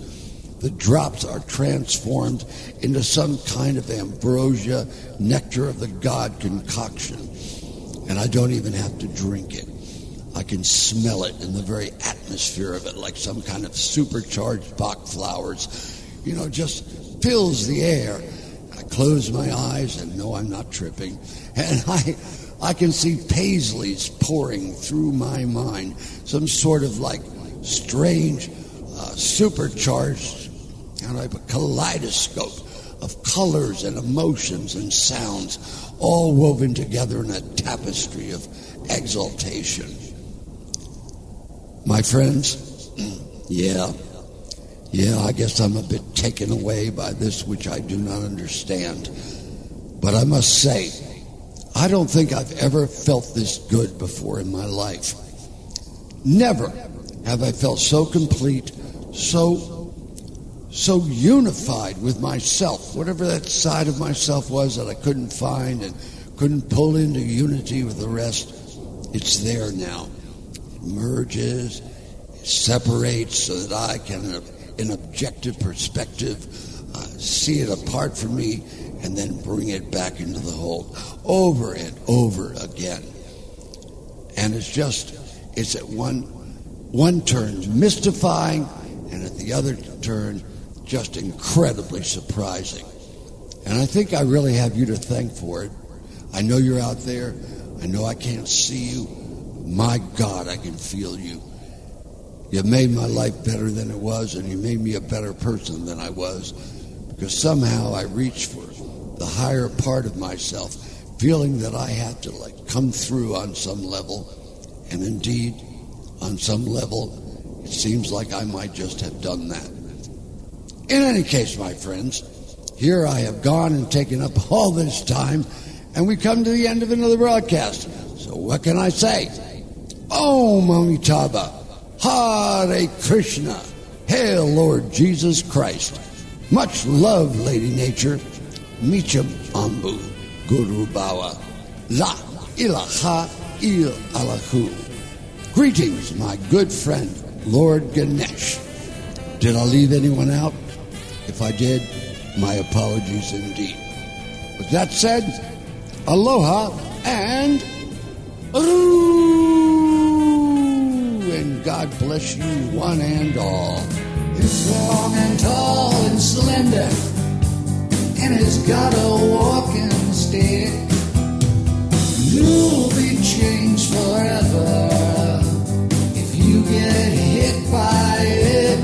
the drops are transformed into some kind of ambrosia, nectar of the god concoction. And I don't even have to drink it. I can smell it in the very atmosphere of it, like some kind of supercharged Bach flowers. Just fills the air. I close my eyes and know I'm not tripping. And I can see Paisleys pouring through my mind, some sort of like strange, supercharged kind of a kaleidoscope of colors and emotions and sounds, all woven together in a tapestry of exaltation. My friends, yeah, I guess I'm a bit taken away by this which I do not understand. But I must say, I don't think I've ever felt this good before in my life. Never have I felt so complete, so unified with myself, whatever that side of myself was that I couldn't find and couldn't pull into unity with the rest. It's there now. It merges, it separates so that I can, in objective perspective, see it apart from me and then bring it back into the whole over and over again. And it's at one turn mystifying, and at the other turn just incredibly surprising. And I think I really have you to thank for it. I know you're out there. I know I can't see you. My God, I can feel you. You made my life better than it was, and you made me a better person than I was, because somehow I reached for the higher part of myself, feeling that I had to come through on some level. And indeed, on some level, it seems like I might just have done that. In any case, my friends, here I have gone and taken up all this time, and we come to the end of another broadcast. So what can I say? Om Amitabha, Hare Krishna, Hail Lord Jesus Christ. Much love, Lady Nature. Micham Ambu, Guru Bawa, La Ilaha Il Alahu. Greetings, my good friend, Lord Ganesh. Did I leave anyone out? If I did, my apologies indeed. With that said, aloha and aroo, and God bless you one and all. He's long and tall and slender, and he's got a walking stick. You'll be changed forever if you get hit by it.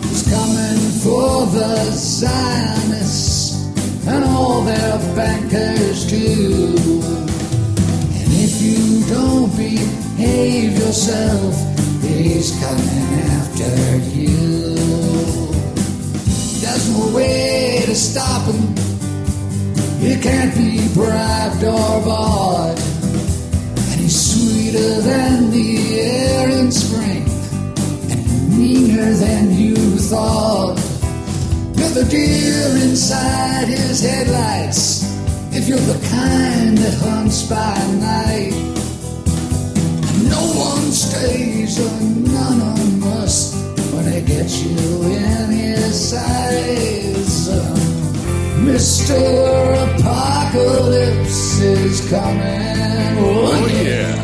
He's coming for the Zionists and all their bankers too. And if you don't behave yourself, he's coming after you. There's no way to stop him. He can't be bribed or bought. And he's sweeter than the air in spring, and meaner than you thought. With a deer inside his headlights, if you're the kind that hunts by night. And no one stays anonymous when they get you in his sights. Mr. Apocalypse is coming. Oh, yeah.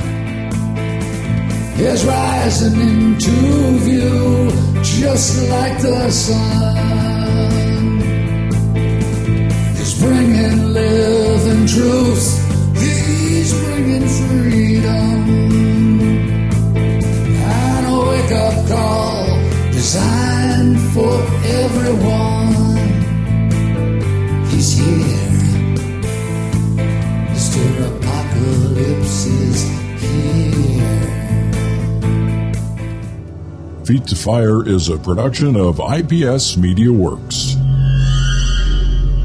He's rising into view just like the sun. He's bringing living truth. He's bringing freedom. And a wake-up call designed for everyone. He's here. Mr. Apocalypse is here. Feet to Fire is a production of IPS Media Works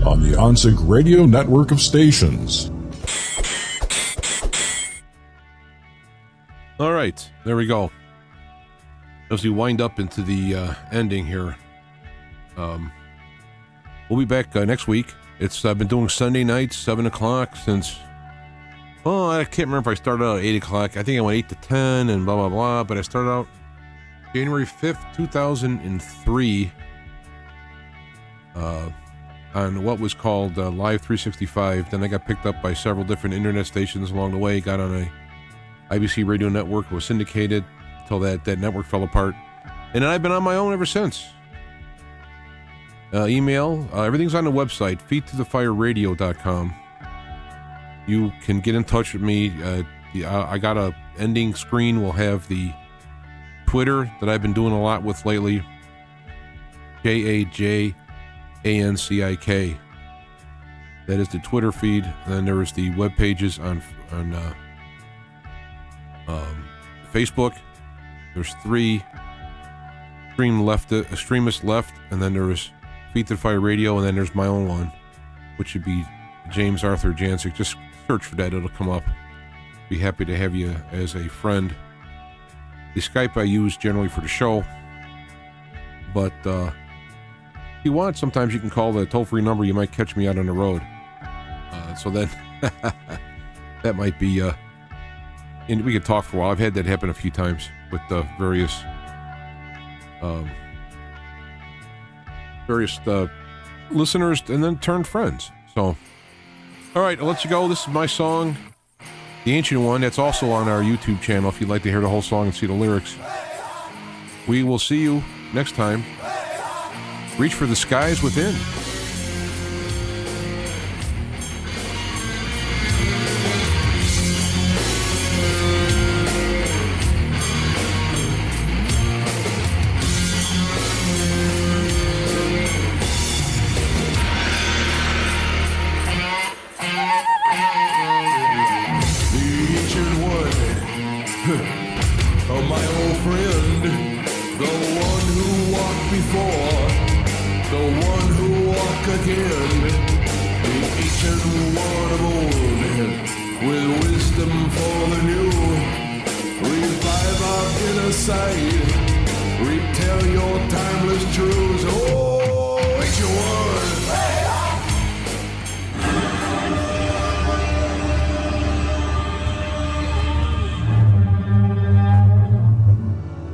on the OnSync Radio network of stations. All right, there we go. As we wind up into the ending here, we'll be back next week. I've been doing Sunday nights, 7 o'clock since Well, I can't remember if I started out at 8 o'clock. I think I went 8 to 10 and blah, blah, blah. But I started out January 5th, 2003 on what was called Live 365. Then I got picked up by several different internet stations along the way. Got on a IBC radio network, was syndicated until that network fell apart. And then I've been on my own ever since. Email, everything's on the website, feettothefireradio.com. You can get in touch with me. I got a ending screen. We'll have the Twitter that I've been doing a lot with lately. JAJANCIK. That is the Twitter feed. And then there's the web pages on Facebook. There's 3 extremists left, and then there's Feet to the Fire Radio, and then there's my own one, which would be James Arthur Jancic. Just search for that, it'll come up. Be happy to have you as a friend. The Skype I use generally for the show, but if you want, sometimes you can call the toll-free number. You might catch me out on the road. So then that might be, and we could talk for a while. I've had that happen a few times with various listeners and then turned friends. So, all right, I'll let you go. This is my song, The Ancient One. That's also on our YouTube channel if you'd like to hear the whole song and see the lyrics. We will see you next time. Reach for the skies within.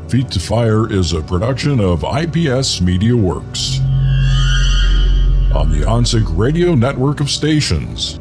Feet to Fire is a production of IPS Media Works on the OnSync Radio network of stations.